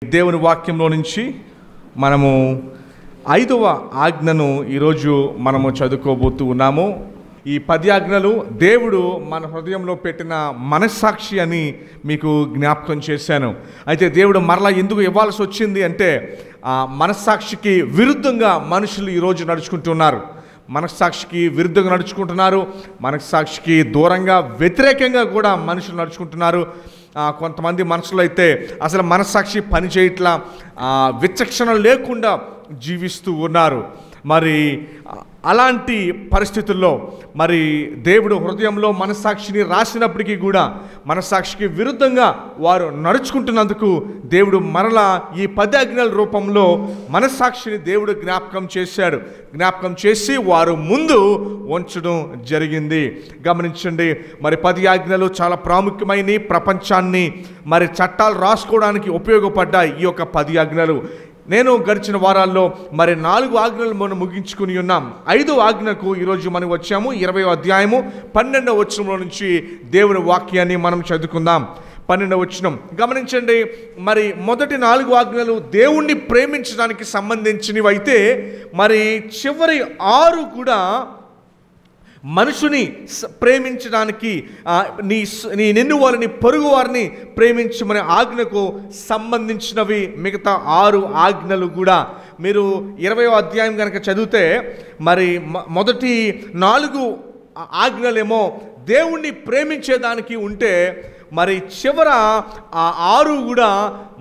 దేవుని వాక్యంలో నుంచి మనము 5వ ఆజ్ఞను ఈరోజు మనము చదువుకోబోతూ ఉన్నాము. ఈ 10 ఆజ్ఞలు దేవుడు మన హృదయంలో పెట్టిన మనస్సాక్షి అని మీకు జ్ఞాపకం చేశాను. అయితే దేవుడు మరలా ఎందుకు ఇవ్వాల్సి వచ్చింది అంటే ఆ మనస్సాక్షికి విరుద్ధంగా మనుషులు ఈరోజు నడుచుకుంటున్నారు. మనస్సాక్షికి విరుద్ధంగా నడుచుకుంటున్నారు. మనస్సాక్షికి దూరంగా వ్యతిరేకంగా కూడా మనుషులు నడుచుకుంటున్నారు. కొంతమంది మనుషులు అయితే అసలు మనస్సాక్షి పని చేయట్లా, విచక్షణ లేకుండా జీవిస్తూ ఉన్నారు. మరి అలాంటి పరిస్థితుల్లో మరి దేవుడు హృదయంలో మనస్సాక్షిని రాసినప్పటికీ కూడా మనస్సాక్షికి విరుద్ధంగా వారు నడుచుకుంటున్నందుకు దేవుడు మరలా ఈ 10 ఆజ్ఞల రూపంలో మనస్సాక్షిని దేవుడు జ్ఞాపకం చేసి వారు ముందు ఉంచడం జరిగింది. గమనించండి, మరి 10 ఆజ్ఞలు చాలా ప్రాముఖ్యమైనవి. ప్రపంచాన్ని మరి చట్టాలు రాసుకోవడానికి ఉపయోగపడ్డాయి ఈ యొక్క 10 ఆజ్ఞలు. నేను గడిచిన వారాల్లో మరి 4 ఆజ్ఞలు మనం ముగించుకుని ఉన్నాం. 5వ ఆజ్ఞకు ఈరోజు మనం వచ్చాము. 20వ అధ్యాయము 12వ వచనంలో నుంచి దేవుని వాక్యాన్ని మనం చదువుకుందాం. 12వ వచనం గమనించండి. మరి మొదటి 4 ఆజ్ఞలు దేవుణ్ణి ప్రేమించడానికి సంబంధించినవి అయితే మరి చివరి 6 కూడా మనుషుని ప్రేమించడానికి నిన్ను వారిని పొరుగు వారిని ప్రేమించమనే ఆజ్ఞకు సంబంధించినవి. మిగతా 6 ఆజ్ఞలు కూడా మీరు 20వ అధ్యాయం కనుక చదివితే మరి మొదటి 4 ఆజ్ఞలేమో దేవుణ్ణి ప్రేమించేదానికి ఉంటే మరి చివర ఆ 6 కూడా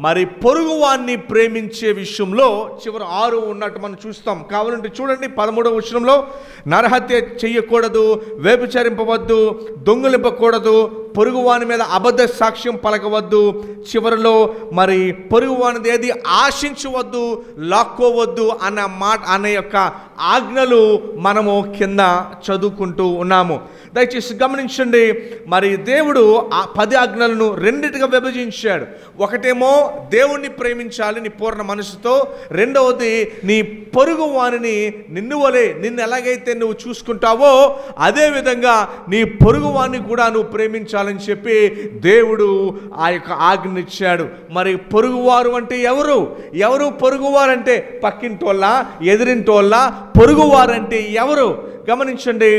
మరి పొరుగువాన్ని ప్రేమించే విషయంలో చివర 6 ఉన్నట్టు మనం చూస్తాం. కావాలంటే చూడండి 13వ వచనంలో నరహత్య చెయ్యకూడదు, వ్యభిచరింపవద్దు, దొంగిలింపకూడదు, పొరుగువాని మీద అబద్ధ సాక్ష్యం పలకవద్దు, చివరిలో మరి పొరుగువానిది ఏది ఆశించవద్దు, లాక్కోవద్దు అనే యొక్క ఆజ్ఞలు మనము కింద చదువుకుంటూ ఉన్నాము. దయచేసి గమనించండి, మరి దేవుడు ఆ 10 ఆజ్ఞలను రెండిటిగా విభజించాడు. ఒకటేమో దేవుణ్ణి ప్రేమించాలి నీ పూర్ణ మనసుతో, రెండవది నీ పొరుగు వానిని నిన్ను ఎలాగైతే నువ్వు చూసుకుంటావో అదే విధంగా నీ పొరుగు వారిని కూడా నువ్వు ప్రేమించాలని చెప్పి దేవుడు ఆ యొక్క ఆజ్ఞనిచ్చాడు. మరి పొరుగువారు అంటే ఎవరు పొరుగువారంటే పక్కింటోళ్ళ, ఎదిరింటోళ్ళ? పొరుగువారంటే ఎవరు? గమనించండి,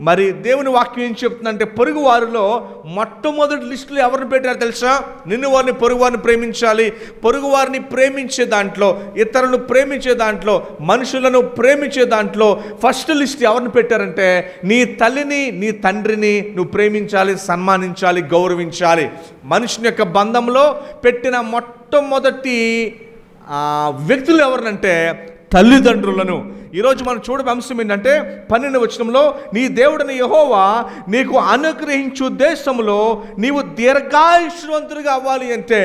మరి దేవుని వాక్యం ఏం చెప్తుందంటే పొరుగు వారిలో మొట్టమొదటి లిస్టులో ఎవరిని పెట్టారో తెలుసా? నిన్ను వారిని పొరుగు వారిని ప్రేమించాలి. పొరుగు వారిని ప్రేమించే దాంట్లో, ఇతరులను ప్రేమించే దాంట్లో, మనుషులను ప్రేమించే దాంట్లో ఫస్ట్ లిస్ట్ ఎవరిని పెట్టారంటే నీ తల్లిని నీ తండ్రిని నువ్వు ప్రేమించాలి, సన్మానించాలి, గౌరవించాలి. మనుషుని యొక్క బంధంలో పెట్టిన మొట్టమొదటి వ్యక్తులు ఎవరినంటే తల్లిదండ్రులను. ఈరోజు మనం చూడబోయే అంశం ఏంటంటే 12వ వచనంలో నీ దేవుడైన యెహోవా నీకు అనుగ్రహించు దేశంలో నీవు దీర్ఘాయుష్వంతుడిగా అవ్వాలి అంటే,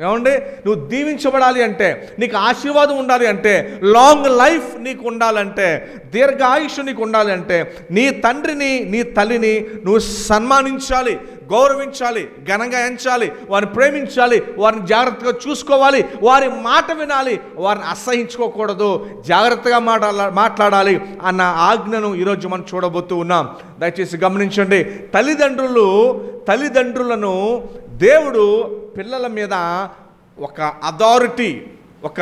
ఏమండి, నువ్వు దీవించబడాలి అంటే, నీకు ఆశీర్వాదం ఉండాలి అంటే, లాంగ్ లైఫ్ నీకు ఉండాలంటే, దీర్ఘాయుష్ నీకు ఉండాలి అంటే నీ తండ్రిని నీ తల్లిని నువ్వు సన్మానించాలి, గౌరవించాలి, ఘనంగా ఎంచాలి, వారిని ప్రేమించాలి, వారిని జాగ్రత్తగా చూసుకోవాలి, వారి మాట వినాలి, వారిని అసహించుకోకూడదు, జాగ్రత్తగా మాట్లాడాలి అన్న ఆజ్ఞను ఈరోజు మనం చూడబోతూ ఉన్నాం. దయచేసి గమనించండి, తల్లిదండ్రులను దేవుడు పిల్లల మీద ఒక అథారిటీ, ఒక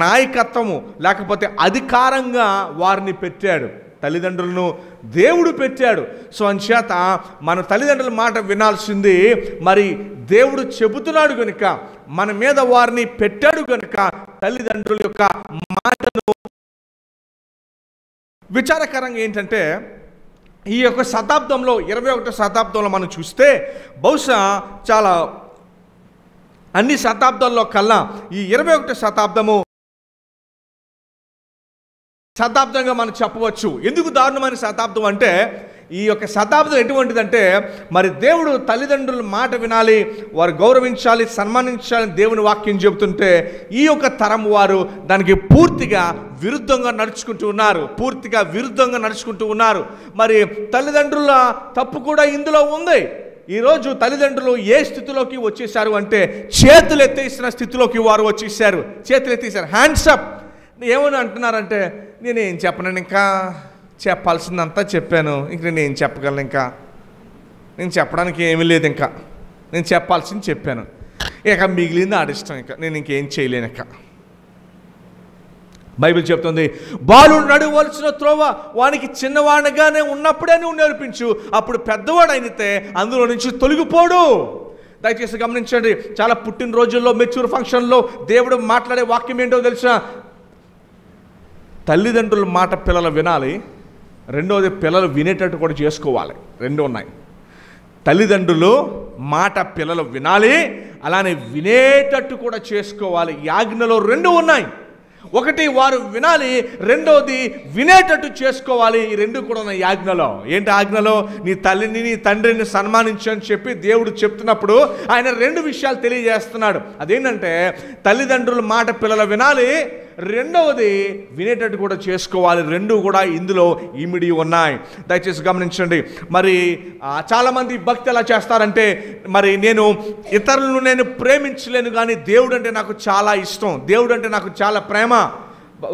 నాయకత్వము లేకపోతే అధికారంగా వారిని పెట్టాడు. తల్లిదండ్రులను దేవుడు పెట్టాడు. సో అంచేత మన తల్లిదండ్రుల మాట వినాల్సింది. మరి దేవుడు చెబుతున్నాడు కనుక, మన మీద వారిని పెట్టాడు కనుక తల్లిదండ్రుల యొక్క మాటను. విచారకరంగా ఏంటంటే ఈ యొక్క శతాబ్దంలో 21వ శతాబ్దంలో మనం చూస్తే బహుశా చాలా అన్ని శతాబ్దాల్లో కల్లా ఈ 21వ శతాబ్దంగా మనం చెప్పవచ్చు. ఎందుకు దారుణమైన శతాబ్దం అంటే ఈ యొక్క శతాబ్దం ఎటువంటిదంటే మరి దేవుడు తల్లిదండ్రుల మాట వినాలి, వారు గౌరవించాలి, సన్మానించాలని దేవుని వాక్యం చెబుతుంటే ఈ యొక్క తరం వారు దానికి పూర్తిగా విరుద్ధంగా నడుచుకుంటూ ఉన్నారు. మరి తల్లిదండ్రుల తప్పు కూడా ఇందులో ఉంది. ఈరోజు తల్లిదండ్రులు ఏ స్థితిలోకి వచ్చేసారు అంటే చేతులు ఎత్తేసిన స్థితిలోకి వారు వచ్చేసారు. Hands up. ఏమని అంటున్నారంటే నేనేం చెప్పను, ఇంకా చెప్పాల్సిందంతా చెప్పాను, ఇంక నేనేం చెప్పగలను, ఇంకా నేను చెప్పడానికి ఏమీ లేదు, ఇంకా నేను చెప్పాల్సింది చెప్పాను. ఇక మిగిలింది ఆడిష్టం, ఇక నేను ఇంకేం చేయలేను. ఇక బైబిల్ చెప్తుంది, బాలుడు నడవలసిన త్రోవ వానికి చిన్నవాడిగానే ఉన్నప్పుడే నువ్వు నేర్పించు, అప్పుడు పెద్దవాడైతే అందులో నుంచి తొలగిపోడు. దయచేసి గమనించండి, చాలా పుట్టినరోజుల్లో, మెచ్యూర్ ఫంక్షన్లో దేవుడు మాట్లాడే వాక్యం ఏంటో తెలుసా? తల్లిదండ్రుల మాట పిల్లలు వినాలి, రెండోది పిల్లలు వినేటట్టు కూడా చేసుకోవాలి. రెండు ఉన్నాయి. తల్లిదండ్రులు మాట పిల్లలు వినాలి, అలానే వినేటట్టు కూడా చేసుకోవాలి. ఈ ఆజ్ఞలో రెండు ఉన్నాయి. ఒకటి వారు వినాలి, రెండోది వినేటట్టు చేసుకోవాలి. ఈ రెండు కూడా ఉన్నాయి ఆజ్ఞలో. ఏంటి ఆజ్ఞలో? నీ తల్లిని నీ తండ్రిని సన్మానించు అని చెప్పి దేవుడు చెప్తున్నప్పుడు ఆయన రెండు విషయాలు తెలియజేస్తున్నాడు. అదేంటంటే తల్లిదండ్రుల మాట పిల్లలు వినాలి, రెండవది వినేటట్టు కూడా చేసుకోవాలి. రెండు కూడా ఇందులో ఇమిడి ఉన్నాయి. దయచేసి గమనించండి. మరి చాలామంది భక్తి ఎలా చేస్తారంటే, మరి నేను ఇతరులను నేను ప్రేమించలేను కానీ దేవుడు అంటే నాకు చాలా ఇష్టం, దేవుడు అంటే నాకు చాలా ప్రేమ.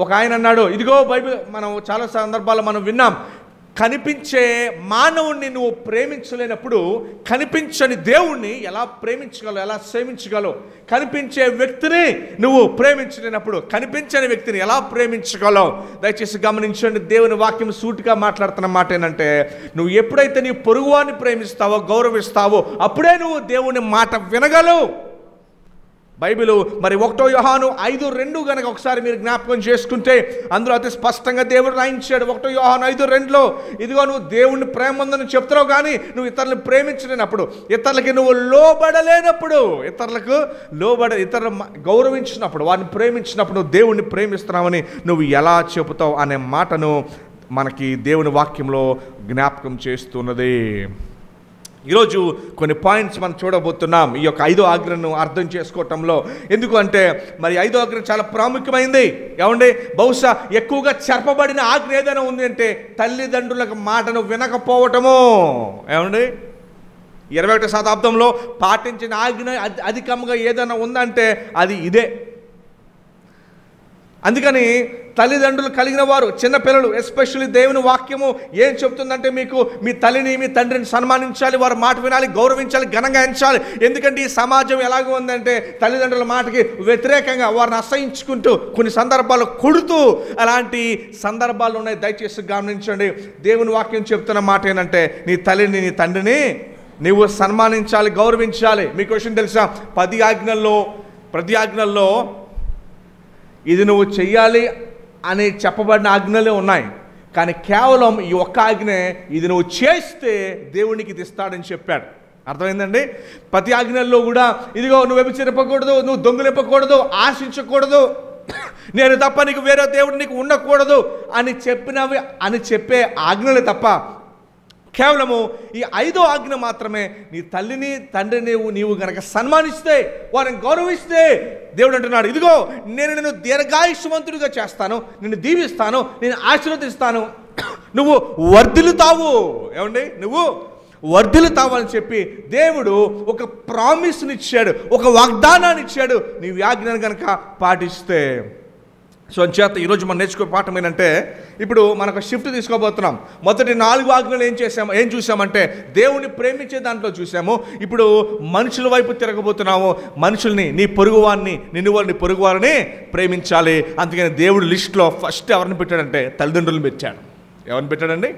ఒక ఆయన అన్నాడు, ఇదిగో బైబిల్ మనం చాలా సందర్భాల్లో మనం విన్నాం, కనిపించే మానవుణ్ణి నువ్వు ప్రేమించలేనప్పుడు కనిపించని దేవుణ్ణి ఎలా ప్రేమించగలవు, ఎలా సేవించగలవు? కనిపించే వ్యక్తిని నువ్వు ప్రేమించలేనప్పుడు కనిపించని వ్యక్తిని ఎలా ప్రేమించగలవు? దయచేసి గమనించండి, దేవుని వాక్యం సూటిగా మాట్లాడుతున్న మాట ఏంటంటే, నువ్వు ఎప్పుడైతే నీ పొరుగువాన్ని ప్రేమిస్తావో, గౌరవిస్తావో, అప్పుడే నువ్వు దేవుని మాట వినగలవు. బైబిలు మరి 1 యోహాను 5:2 కనుక ఒకసారి మీరు జ్ఞాపకం చేసుకుంటే అందులో అతి స్పష్టంగా దేవుడు రాయించాడు. 1 యోహాను 5:2లో, ఇదిగో నువ్వు దేవుణ్ణి ప్రేమ ఉందని చెప్తున్నావు కానీ నువ్వు ఇతరులను ప్రేమించలేనప్పుడు, ఇతరులకి నువ్వు లోబడలేనప్పుడు, ఇతరులు గౌరవించినప్పుడు, వారిని ప్రేమించినప్పుడు నువ్వు దేవుణ్ణి ప్రేమిస్తున్నావని నువ్వు ఎలా చెబుతావు అనే మాటను మనకి దేవుని వాక్యంలో జ్ఞాపకం చేస్తున్నది. ఈరోజు కొన్ని పాయింట్స్ మనం చూడబోతున్నాం ఈ యొక్క 5వ ఆజ్ఞను అర్థం చేసుకోవటంలో. ఎందుకు అంటే మరి 5వ ఆజ్ఞ చాలా ప్రాముఖ్యమైంది. ఏమండి, బహుశా ఎక్కువగా చెప్పబడిన ఆజ్ఞ ఏదైనా ఉంది అంటే తల్లిదండ్రులకు మాటను వినకపోవటము. ఏమండి, 21వ శతాబ్దంలో పాటించిన ఆజ్ఞ అధికంగా ఏదైనా ఉందంటే అది ఇదే. అందుకని తల్లిదండ్రులు కలిగిన వారు, చిన్నపిల్లలు ఎస్పెషల్లీ దేవుని వాక్యము ఏం చెప్తుందంటే, మీకు మీ తల్లిని మీ తండ్రిని సన్మానించాలి, వారి మాట వినాలి, గౌరవించాలి, ఘనంగా ఎంచాలి. ఎందుకంటే ఈ సమాజం ఎలాగో ఉందంటే తల్లిదండ్రుల మాటకి వ్యతిరేకంగా వారిని అసహించుకుంటూ, కొన్ని సందర్భాల్లో కొడుతూ అలాంటి సందర్భాలు ఉన్నాయి. దయచేసి గమనించండి, దేవుని వాక్యం చెప్తున్న మాట ఏంటంటే, నీ తల్లిని నీ తండ్రిని నువ్వు సన్మానించాలి, గౌరవించాలి. మీకు విషయం తెలుసా, 10 ఆజ్ఞల్లో ప్రతి ఆజ్ఞల్లో ఇది నువ్వు చెయ్యాలి అని చెప్పబడిన ఆజ్ఞలే ఉన్నాయి. కానీ కేవలం ఈ ఒక్క ఆజ్ఞ, ఇది నువ్వు చేస్తే దేవునికి ఇది ఇస్తాడని చెప్పాడు. అర్థమైందండి? ప్రతి ఆజ్ఞల్లో కూడా ఇదిగో నువ్వు వ్యభిచరింపకూడదు, నువ్వు దొంగిలింపకూడదు, ఆశించకూడదు, నేను తప్ప నీకు వేరే దేవుడు నీకు ఉండకూడదు అని చెప్పే ఆజ్ఞలే తప్ప కేవలము ఈ 5వ ఆజ్ఞ మాత్రమే, నీ తల్లిని తండ్రిని నీవు గనక సన్మానిస్తే, వారిని గౌరవిస్తే, దేవుడు అంటున్నాడు, ఇదిగో నేను నిన్ను దీర్ఘాయుష్మంతుడిగా చేస్తాను, నిన్ను దీవిస్తాను, నేను ఆశీర్వదిస్తాను, నువ్వు వర్ధిల్లుతావు. ఏమండి, నువ్వు వర్ధిల్లుతావు అని చెప్పి దేవుడు ఒక ప్రామిస్ని ఇచ్చాడు, ఒక వాగ్దానాన్ని ఇచ్చాడు, నీవు ఈ ఆజ్ఞను కనుక పాటిస్తే. సో అంచేత ఈరోజు మనం నేర్చుకునే పాఠం ఏంటంటే, ఇప్పుడు మనకు షిఫ్ట్ తీసుకోబోతున్నాం. మొదటి 4 ఆజ్ఞలు ఏం చూసామంటే దేవుని ప్రేమించే దాంట్లో చూసాము. ఇప్పుడు మనుషుల వైపు తిరగబోతున్నాము. మనుషుల్ని, నీ పొరుగువారిని, నీ పొరుగువారిని ప్రేమించాలి. అందుకని దేవుడు లిస్టులో ఫస్ట్ ఎవరిని పెట్టాడంటే తల్లిదండ్రులను పెట్టాడు. ఎవరిని పెట్టాడండి?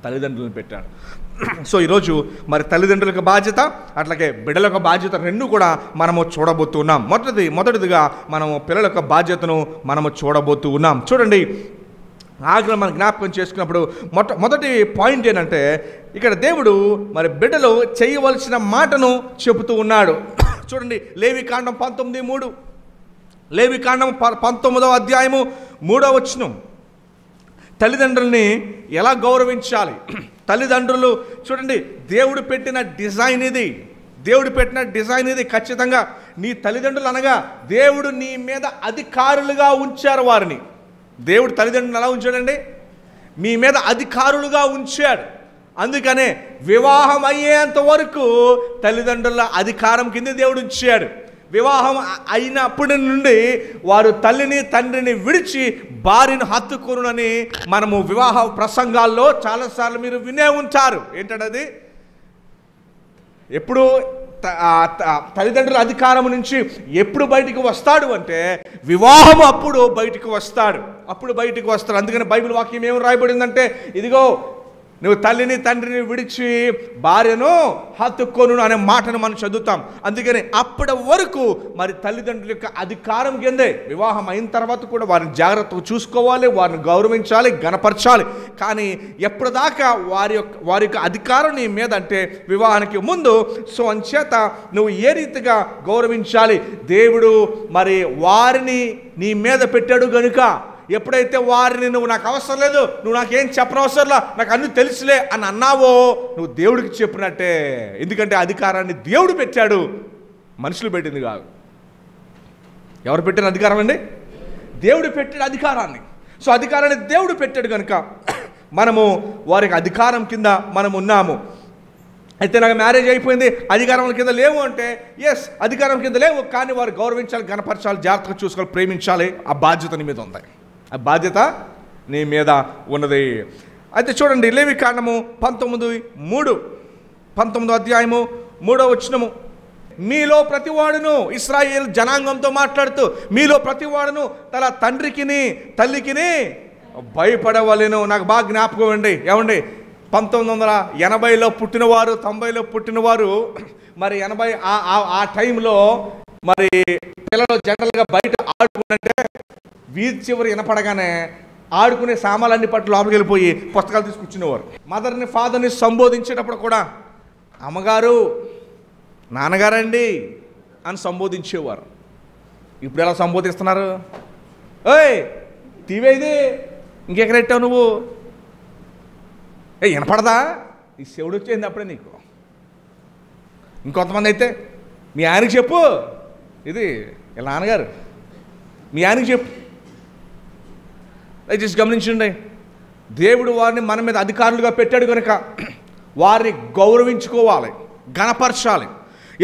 తల్లిదండ్రులను పెట్టాడు. సో ఈరోజు మరి తల్లిదండ్రులకు బాధ్యత, అట్లాగే బిడ్డలకు బాధ్యత, రెండు కూడా మనము చూడబోతున్నాం. మొదటిదిగా మనము పిల్లల యొక్క బాధ్యతను మనము చూడబోతూ ఉన్నాం. చూడండి, ఆజ్ఞలు మనం జ్ఞాపకం చేసుకున్నప్పుడు మొదటి పాయింట్ ఏంటంటే, ఇక్కడ దేవుడు మరి బిడ్డలు చేయవలసిన మాటను చెబుతూ ఉన్నాడు. చూడండి, లేవికాండం 19:3, లేవికాండం 19వ అధ్యాయము 3వ వచనం. తల్లిదండ్రుల్ని ఎలా గౌరవించాలి? తల్లిదండ్రులు చూడండి, దేవుడు పెట్టిన డిజైన్ ఇది. ఖచ్చితంగా నీ తల్లిదండ్రులు అనగా దేవుడు నీ మీద అధికారులుగా ఉంచారు వారిని. దేవుడు తల్లిదండ్రులను ఎలా ఉంచాడండి? మీ మీద అధికారులుగా ఉంచాడు. అందుకనే వివాహం అయ్యేంత వరకు తల్లిదండ్రుల అధికారం కింద దేవుడు ఉంచాడు. వివాహం అయినప్పటి నుండి వారు తల్లిని తండ్రిని విడిచి భార్యను హత్తుకొనునని మనము వివాహ ప్రసంగాల్లో చాలాసార్లు మీరు వినే ఉంటారు. ఏంటంటే, ఎప్పుడు తల్లిదండ్రుల అధికారం నుంచి ఎప్పుడు బయటికి వస్తాడు అంటే వివాహం అప్పుడు బయటికి వస్తాడు, అందుకని బైబిల్ వాక్యం ఏమి రాయబడిందంటే, ఇదిగో నువ్వు తల్లిని తండ్రిని విడిచి భార్యను హత్తుకొను అనే మాటను మనం చదువుతాం. అందుకని అప్పటి వరకు మరి తల్లిదండ్రుల యొక్క అధికారం కిందే. వివాహం అయిన తర్వాత కూడా వారిని జాగ్రత్తగా చూసుకోవాలి, వారిని గౌరవించాలి, గణపరచాలి. కానీ ఎప్పటిదాకా వారి యొక్క అధికారం నీ మీద అంటే వివాహానికి ముందు. సో అంచేత నువ్వు ఏ రీతిగా గౌరవించాలి, దేవుడు మరి వారిని నీ మీద పెట్టాడు గనుక ఎప్పుడైతే వారిని నువ్వు నాకు అవసరం లేదు, నువ్వు నాకేం చెప్పనవసరంలా, నాకు అన్నీ తెలుసులే అని అన్నావో నువ్వు దేవుడికి చెప్పినట్టే. ఎందుకంటే అధికారాన్ని దేవుడు పెట్టాడు, మనుషులు పెట్టింది కాదు. ఎవరు పెట్టిన అధికారం అండి? దేవుడు పెట్టాడు అధికారాన్ని. సో అధికారాన్ని దేవుడు పెట్టాడు కనుక మనము వారికి అధికారం కింద మనం ఉన్నాము. అయితే నాకు మ్యారేజ్ అయిపోయింది, అధికారం కింద లేవు అంటే ఎస్, అధికారం కింద లేవు, కానీ వారు గౌరవించాలి, గణపరచాలి, జాగ్రత్తగా చూసుకోవాలి, ప్రేమించాలి. ఆ బాధ్యత నీ మీద ఉంది, ఆ బాధ్యత నీ మీద ఉన్నది. అయితే చూడండి, లేవికాండము 19 అధ్యాయము 3వ వచనము. మీలో ప్రతివాడును, ఇశ్రాయేలు జనాంగంతో మాట్లాడుతూ, మీలో ప్రతివాడును తన తండ్రికిని తల్లికిని భయపడవలెను. నాకు బాగా జ్ఞాపకం అండి. ఏమండి, 1980లో పుట్టినవారు, 90లో పుట్టినవారు, మరి 80 ఆ టైంలో మరి పిల్లలు జనరల్గా బయట ఆడుకుంటే వీధి చివరి వినపడగానే ఆడుకునే సామాన్లన్నీ పట్టు లోపలికి వెళ్ళిపోయి పుస్తకాలు తీసుకొచ్చినవారు. మదర్ని ఫాదర్ని సంబోధించేటప్పుడు కూడా అమ్మగారు, నాన్నగారండి అని సంబోధించేవారు. ఇప్పుడు ఎలా సంబోధిస్తున్నారు? ఓయ్ టీవీ ఇది ఇంకెక్కడ పెట్టావు నువ్వు? వినపడదా? ఈ శివుడు వచ్చేది అప్పుడే నీకు. ఇంకొంతమంది అయితే మీ ఆయనకి చెప్పు, ఇది ఇలా నాన్నగారు మీ ఆయనకి చెప్పు. దయచేసి గమనించండి, దేవుడు వారిని మన మీద అధికారులుగా పెట్టాడు కనుక వారిని గౌరవించుకోవాలి, గణపరచాలి.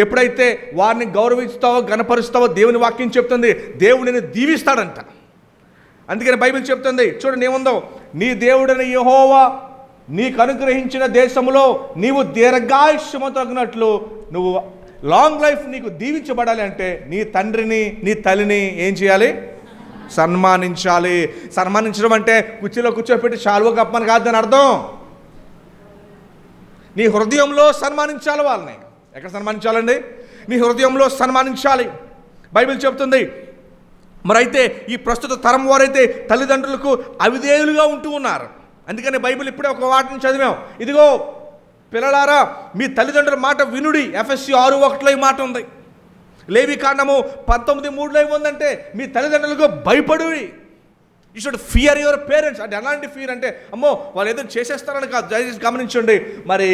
ఎప్పుడైతే వారిని గౌరవిస్తావో గణపరుస్తావో దేవుని వాక్యం చెప్తుంది, దేవుడు నిన్ను దీవిస్తాడంట. అందుకని బైబిల్ చెప్తుంది, చూడండి ఏముందో, నీ దేవుడైన యెహోవా నీకు అనుగ్రహించిన దేశంలో నీవు దీర్ఘాయుష్యము తగినట్లు నువ్వు లాంగ్ లైఫ్ నీకు దీవించబడాలి అంటే నీ తండ్రిని నీ తల్లిని ఏం చేయాలి? సన్మానించాలి. సన్మానించడం అంటే కుర్చీలో కూర్చోపెట్టి శాలువా కప్పమని కాదని అర్థం. నీ హృదయంలో సన్మానించాలి వాళ్ళని. ఎక్కడ సన్మానించాలండి? నీ హృదయంలో సన్మానించాలి. బైబిల్ చెప్తుంది. మరైతే ఈ ప్రస్తుత తరం వారైతే తల్లిదండ్రులకు అవిధేయులుగా ఉంటూ ఉన్నారు. అందుకని బైబిల్ ఇప్పుడే ఒక వాటిని చదివాం. ఇదిగో పిల్లలారా, మీ తల్లిదండ్రుల మాట వినుడి. ఎఫ్ఎస్సి 6:1లో ఈ మాట ఉంది. లేవికాండము 19:3లో ఏముందంటే మీ తల్లిదండ్రులకు భయపడుడి. You should fear your parents. అంటే ఎలాంటి ఫియర్ అంటే అమ్మో వాళ్ళు ఏదో చేసేస్తారని కాదు. దయచేసి గమనించండి. మరి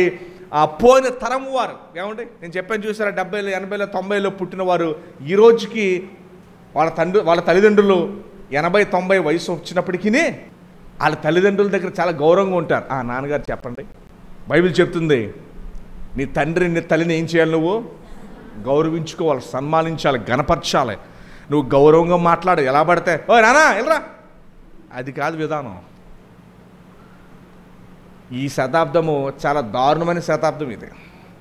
ఆ పోయిన తరం వారు ఏమండి, నేను చెప్పాను చూసారా, 70లో 80లో 90లో పుట్టిన వారు ఈ రోజుకి వాళ్ళ తల్లిదండ్రులు 80-90 వయసు వచ్చినప్పటికీ వాళ్ళ తల్లిదండ్రుల దగ్గర చాలా గౌరవంగా ఉంటారు. నాన్నగారు చెప్పండి. బైబిల్ చెప్తుంది, నీ తండ్రిని నీ తల్లిని ఏం చేయాలి? నువ్వు గౌరవించుకోవాలి, సన్మానించాలి, గణపరచాలి. నువ్వు గౌరవంగా మాట్లాడు. ఎలా పడితే ఓ నానా వెళ్ళరా, అది కాదు విధానం. ఈ శతాబ్దము చాలా దారుణమైన శతాబ్దం ఇది.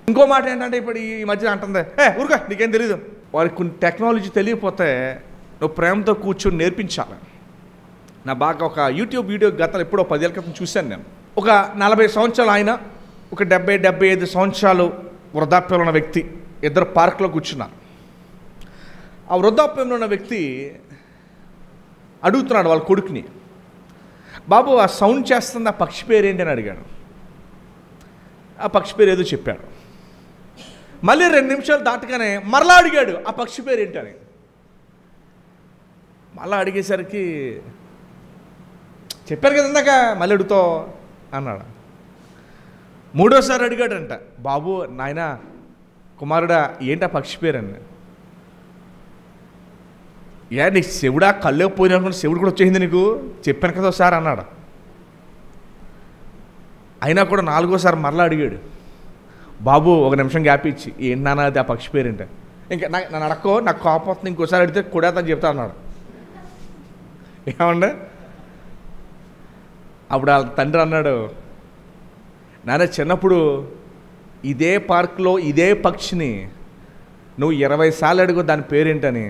ఇంకో మాట ఏంటంటే ఇప్పుడు ఈ మధ్య అంటుంది, ఊరుగా నీకేం తెలీదు. వారికి కొన్ని టెక్నాలజీ తెలియకపోతే నువ్వు ప్రేమతో కూర్చొని నేర్పించాలి. నా బాగా ఒక యూట్యూబ్ వీడియో గతంలో ఎప్పుడో 10 ఏళ్ళ క్రితం చూశాను నేను. ఒక 40 సంవత్సరాలు ఆయన, ఒక 70-75 సంవత్సరాలు వృద్ధాప్యంలో ఉన్న వ్యక్తి ఇద్దరు పార్క్లో కూర్చున్నారు. ఆ వృద్ధాప్యంలో ఉన్న వ్యక్తి అడుగుతున్నాడు వాళ్ళ కొడుకుని, బాబు ఆ సౌండ్ చేస్తుంది ఆ పక్షి పేరు ఏంటి అని అడిగాడు. ఆ పక్షి పేరు ఏదో చెప్పాడు. మళ్ళీ 2 నిమిషాలు దాటగానే మరలా అడిగాడు ఆ పక్షి పేరు ఏంటని. మళ్ళీ అడిగేసరికి చెప్పారు కదా ఇందాక, మళ్ళీ అడుగుతావు అన్నాడు. 3వసారి అడిగాడంట, బాబు నాయన కుమారుడా ఏంటి ఆ పక్షి పేరు అని. నీ శివుడా కళ్ళే పోయినా శివుడు కూడా వచ్చేసింది నీకు, చెప్పాను కదా ఒకసారి అన్నాడు. అయినా కూడా 4వసారి మరలా అడిగాడు. బాబు 1 నిమిషం గ్యాప్ ఇచ్చి ఏంటి నాన్న అది ఆ పక్షి పేరేంటే. ఇంకా నన్ను అడక్కో, నాకు కోపం వస్తుంది, ఇంకోసారి అడిగితే కొడేతని చెప్తా అన్నాడు. ఏమండే అప్పుడు వాళ్ళ తండ్రి అన్నాడు, నాన్న చిన్నప్పుడు ఇదే పార్క్లో ఇదే పక్షిని నువ్వు 20 సార్లు అడుగు దాని పేరేంటని,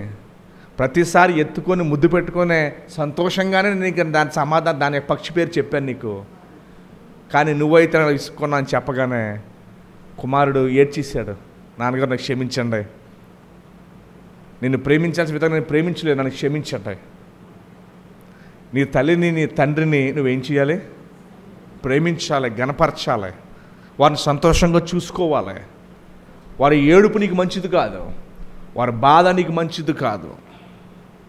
ప్రతిసారి ఎత్తుకొని ముద్దు పెట్టుకునే సంతోషంగానే నీకు దాని సమాధానం, దాని పక్షి పేరు చెప్పాను నీకు. కానీ నువ్వైతే ఇసుకున్నా అని చెప్పగానే కుమారుడు ఏడ్చేశాడు, నాన్నగారు నాకు క్షమించండి, నిన్ను ప్రేమించాల్సిన విధంగా నేను ప్రేమించలేదు, నన్ను క్షమించండి. నీ తల్లిని నీ తండ్రిని నువ్వేం చేయాలి? ప్రేమించాలి, గణపరచాలి, వారిని సంతోషంగా చూసుకోవాలి. వారి ఏడుపు నీకు మంచిది కాదు, వారి బాధ నీకు మంచిది కాదు.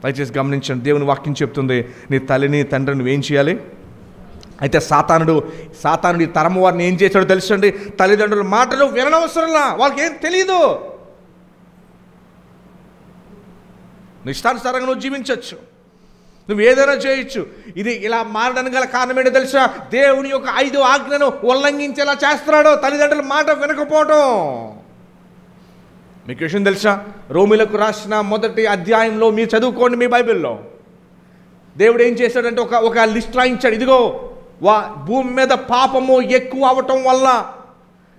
దయచేసి గమనించండి, దేవుని వాక్యం చెప్తుంది నీ తల్లిని తండ్రిని నువ్వేం చేయాలి. అయితే సాతానుడు ఈ తరము వారిని ఏం చేశాడో తెలుసండి, తల్లిదండ్రుల మాటలు విననవసరంలా, వాళ్ళకి ఏం తెలియదు. నీ ఇష్టానుసారంగా నువ్వు జీవించవచ్చు, నువ్వు ఏదైనా చేయొచ్చు. ఇది ఇలా మారడానికి గల కారణం ఏంటో తెలుసా? దేవుని యొక్క 5 ఆజ్ఞను ఉల్లంఘించేలా చేస్తున్నాడు, తల్లిదండ్రుల మాట వినకపోవడం. మీకు విషయం తెలుసా? రోమిలకు రాసిన 1వ అధ్యాయంలో మీరు చదువుకోండి మీ బైబిల్లో. దేవుడు ఏం చేశాడంటే ఒక లిస్ట్ రాయించాడు. ఇదిగో భూమి మీద పాపము ఎక్కువ అవటం వల్ల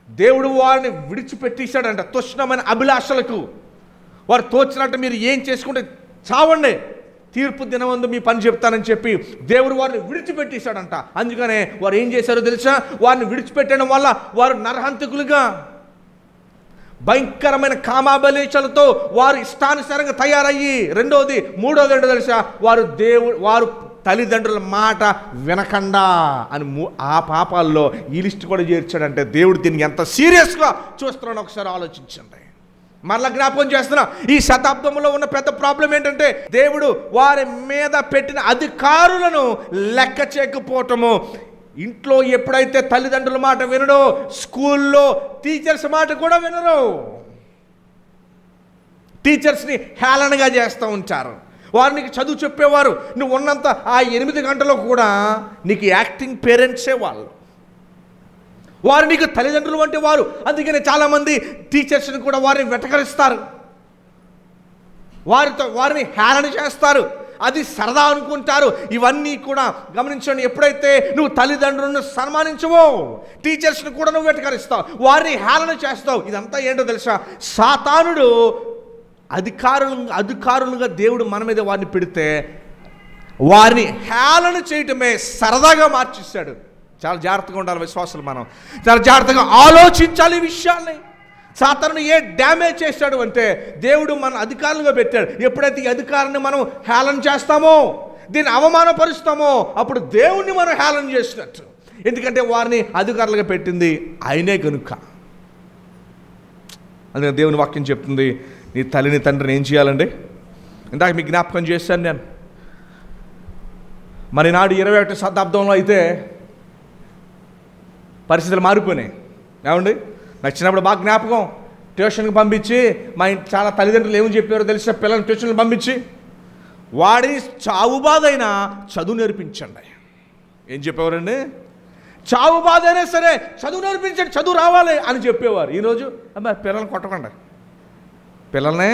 దేవుడు వారిని విడిచిపెట్టేశాడంట తుష్ణమైన అభిలాషలకు. వారు తోచినట్టు మీరు ఏం చేసుకుంటే చావండి, తీర్పు దినమందు మీ పని చెప్తానని చెప్పి దేవుడు వారిని విడిచిపెట్టేశాడంట. అందుకనే వారు ఏం చేశారో తెలుసా? వారిని విడిచిపెట్టడం వల్ల వారు నరహంతకులుగా, భయంకరమైన కామాబలేచలతో వారు ఇష్టానుసారంగా తయారయ్యి, మూడోది ఏంటో తెలుసా? వారు తల్లిదండ్రుల మాట వినకుండా అని ఆ పాపాల్లో ఈ లిస్ట్ కూడా చేర్చాడంటే దేవుడు దీన్ని ఎంత సీరియస్గా చూస్తున్నాడో ఒకసారి ఆలోచించండి. మరలా జ్ఞాపకం చేస్తున్నా, ఈ శతాబ్దంలో ఉన్న పెద్ద ప్రాబ్లం ఏంటంటే దేవుడు వారి మీద పెట్టిన అధికారులను లెక్క చేయకపోవటము. ఇంట్లో ఎప్పుడైతే తల్లిదండ్రుల మాట వినడో, స్కూల్లో టీచర్స్ మాట కూడా వినరు. టీచర్స్ని హేళనగా చేస్తూ ఉంటారు. వారు నీకు చదువు చెప్పేవారు, నువ్వు ఉన్నంత ఆ 8 గంటలో కూడా నీకు యాక్టింగ్ పేరెంట్సే వాళ్ళు. వారు నీకు తల్లిదండ్రులు వంటి వారు. అందుకనే చాలామంది టీచర్స్ని కూడా వారిని వెటకరిస్తారు, వారిని హేళన చేస్తారు, అది సరదా అనుకుంటారు. ఇవన్నీ కూడా గమనించండి. ఎప్పుడైతే నువ్వు తల్లిదండ్రులను సన్మానించవో, టీచర్స్ని కూడా నువ్వు వెటకరిస్తావు, వారిని హేళన చేస్తావు. ఇదంతా ఏంటో తెలుసా? సాతానుడు అధికారులుగా దేవుడు మన మీద వారిని పెడితే వారిని హేళన చేయటమే సరదాగా మార్చేశాడు. చాలా జాగ్రత్తగా ఉండాలి విశ్వాసులు. మనం చాలా జాగ్రత్తగా ఆలోచించాలి ఈ విషయాల్ని. సాతానుడు ఏ డ్యామేజ్ చేశాడు అంటే దేవుడు మన అధికారులుగా పెట్టాడు. ఎప్పుడైతే ఈ అధికారాన్ని మనం హేళన చేస్తామో, దీన్ని అవమానపరుస్తామో, అప్పుడు దేవుణ్ణి మనం హేళన చేసినట్టు. ఎందుకంటే వారిని అధికారులుగా పెట్టింది ఆయనే కనుక. అందుకని దేవుని వాక్యం చెప్తుంది, నీ తల్లిని తండ్రిని ఏం చేయాలండి? ఇందాక మీకు జ్ఞాపకం చేశాను నేను. మరి నాడు 21వ శతాబ్దంలో అయితే పరిస్థితులు మారిపోయినాయి. ఏమండి, నాకు చిన్నప్పుడు బాగా జ్ఞాపకం, ట్యూషన్కి పంపించి మా ఇంటి చాలా తల్లిదండ్రులు ఏమని చెప్పారో తెలిసిన పిల్లల్ని ట్యూషన్కి పంపించి వాడి చావు బాధైనా చదువు నేర్పించండి. ఏం చెప్పేవారండి? చావు బాధ అయినా సరే చదువు నేర్పించండి, చదువు రావాలి అని చెప్పేవారు. ఈరోజు అబ్బా పిల్లల్ని కొట్టకండి, పిల్లల్నే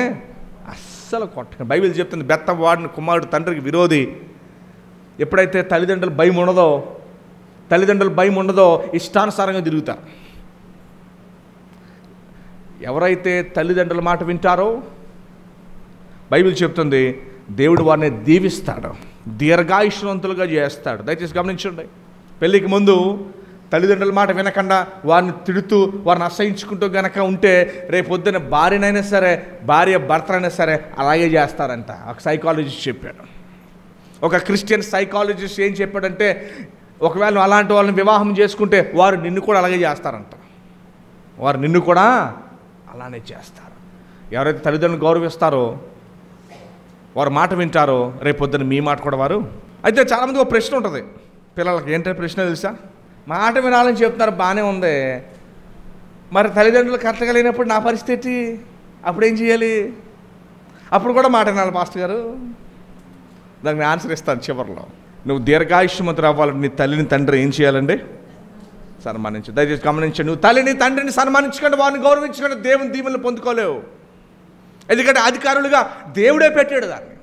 అస్సలు కొట్టకండి. బైబిల్ చెప్తుంది, బెత్త వాడిని కుమారుడు తండ్రికి విరోధి. ఎప్పుడైతే తల్లిదండ్రులు భయం ఉండదో ఇష్టానుసారంగా తిరుగుతారు. ఎవరైతే తల్లిదండ్రుల మాట వింటారో బైబిల్ చెప్తుంది దేవుడు వారిని దీవిస్తాడు, దీర్ఘాయుష్వంతులుగా చేస్తాడు. దయచేసి గమనించండి. పెళ్ళికి ముందు తల్లిదండ్రుల మాట వినకుండా వారిని తిడుతూ వారిని అసహించుకుంటూ గనక ఉంటే రేపొద్దున భార్యనైనా సరే భర్తనైనా సరే అలాగే చేస్తారంట. ఒక సైకాలజిస్ట్ చెప్పాడు. ఒక క్రిస్టియన్ సైకాలజిస్ట్ ఏం చెప్పాడంటే, ఒకవేళ నువ్వు అలాంటి వాళ్ళని వివాహం చేసుకుంటే వారు నిన్ను కూడా అలాగే చేస్తారంట. వారు నిన్ను కూడా అలానే చేస్తారు. ఎవరైతే తల్లిదండ్రులను గౌరవిస్తారో, వారు మాట వింటారో, రేపొద్దున మీ మాట కూడా వారు. అయితే చాలామంది ఒక ప్రశ్న ఉంటుంది పిల్లలకి. ఏంటంటే ప్రశ్న తెలుసా? మాట వినాలని చెప్తున్నారు, బాగానే ఉంది, మరి తల్లిదండ్రులు కరెక్ట్గా లేనప్పుడు నా పరిస్థితి అప్పుడు ఏం చేయాలి? అప్పుడు కూడా మాట వినాలి పాస్టర్ గారు. దానికి ఆన్సర్ ఇస్తాను చివరిలో. నువ్వు దీర్ఘాయుష్మంతుడు అవ్వాలంటే నీ తల్లిని తండ్రి ఏం చేయాలండి? సన్మానించు. దయచేసి గమనించండి, నువ్వు తల్లిని తండ్రిని సన్మానించకుండా వారిని గౌరవించకుండా దేవుని దీవెనలు పొందుకోలేవు. ఎందుకంటే అధికారులుగా దేవుడే పెట్టాడు దాన్ని,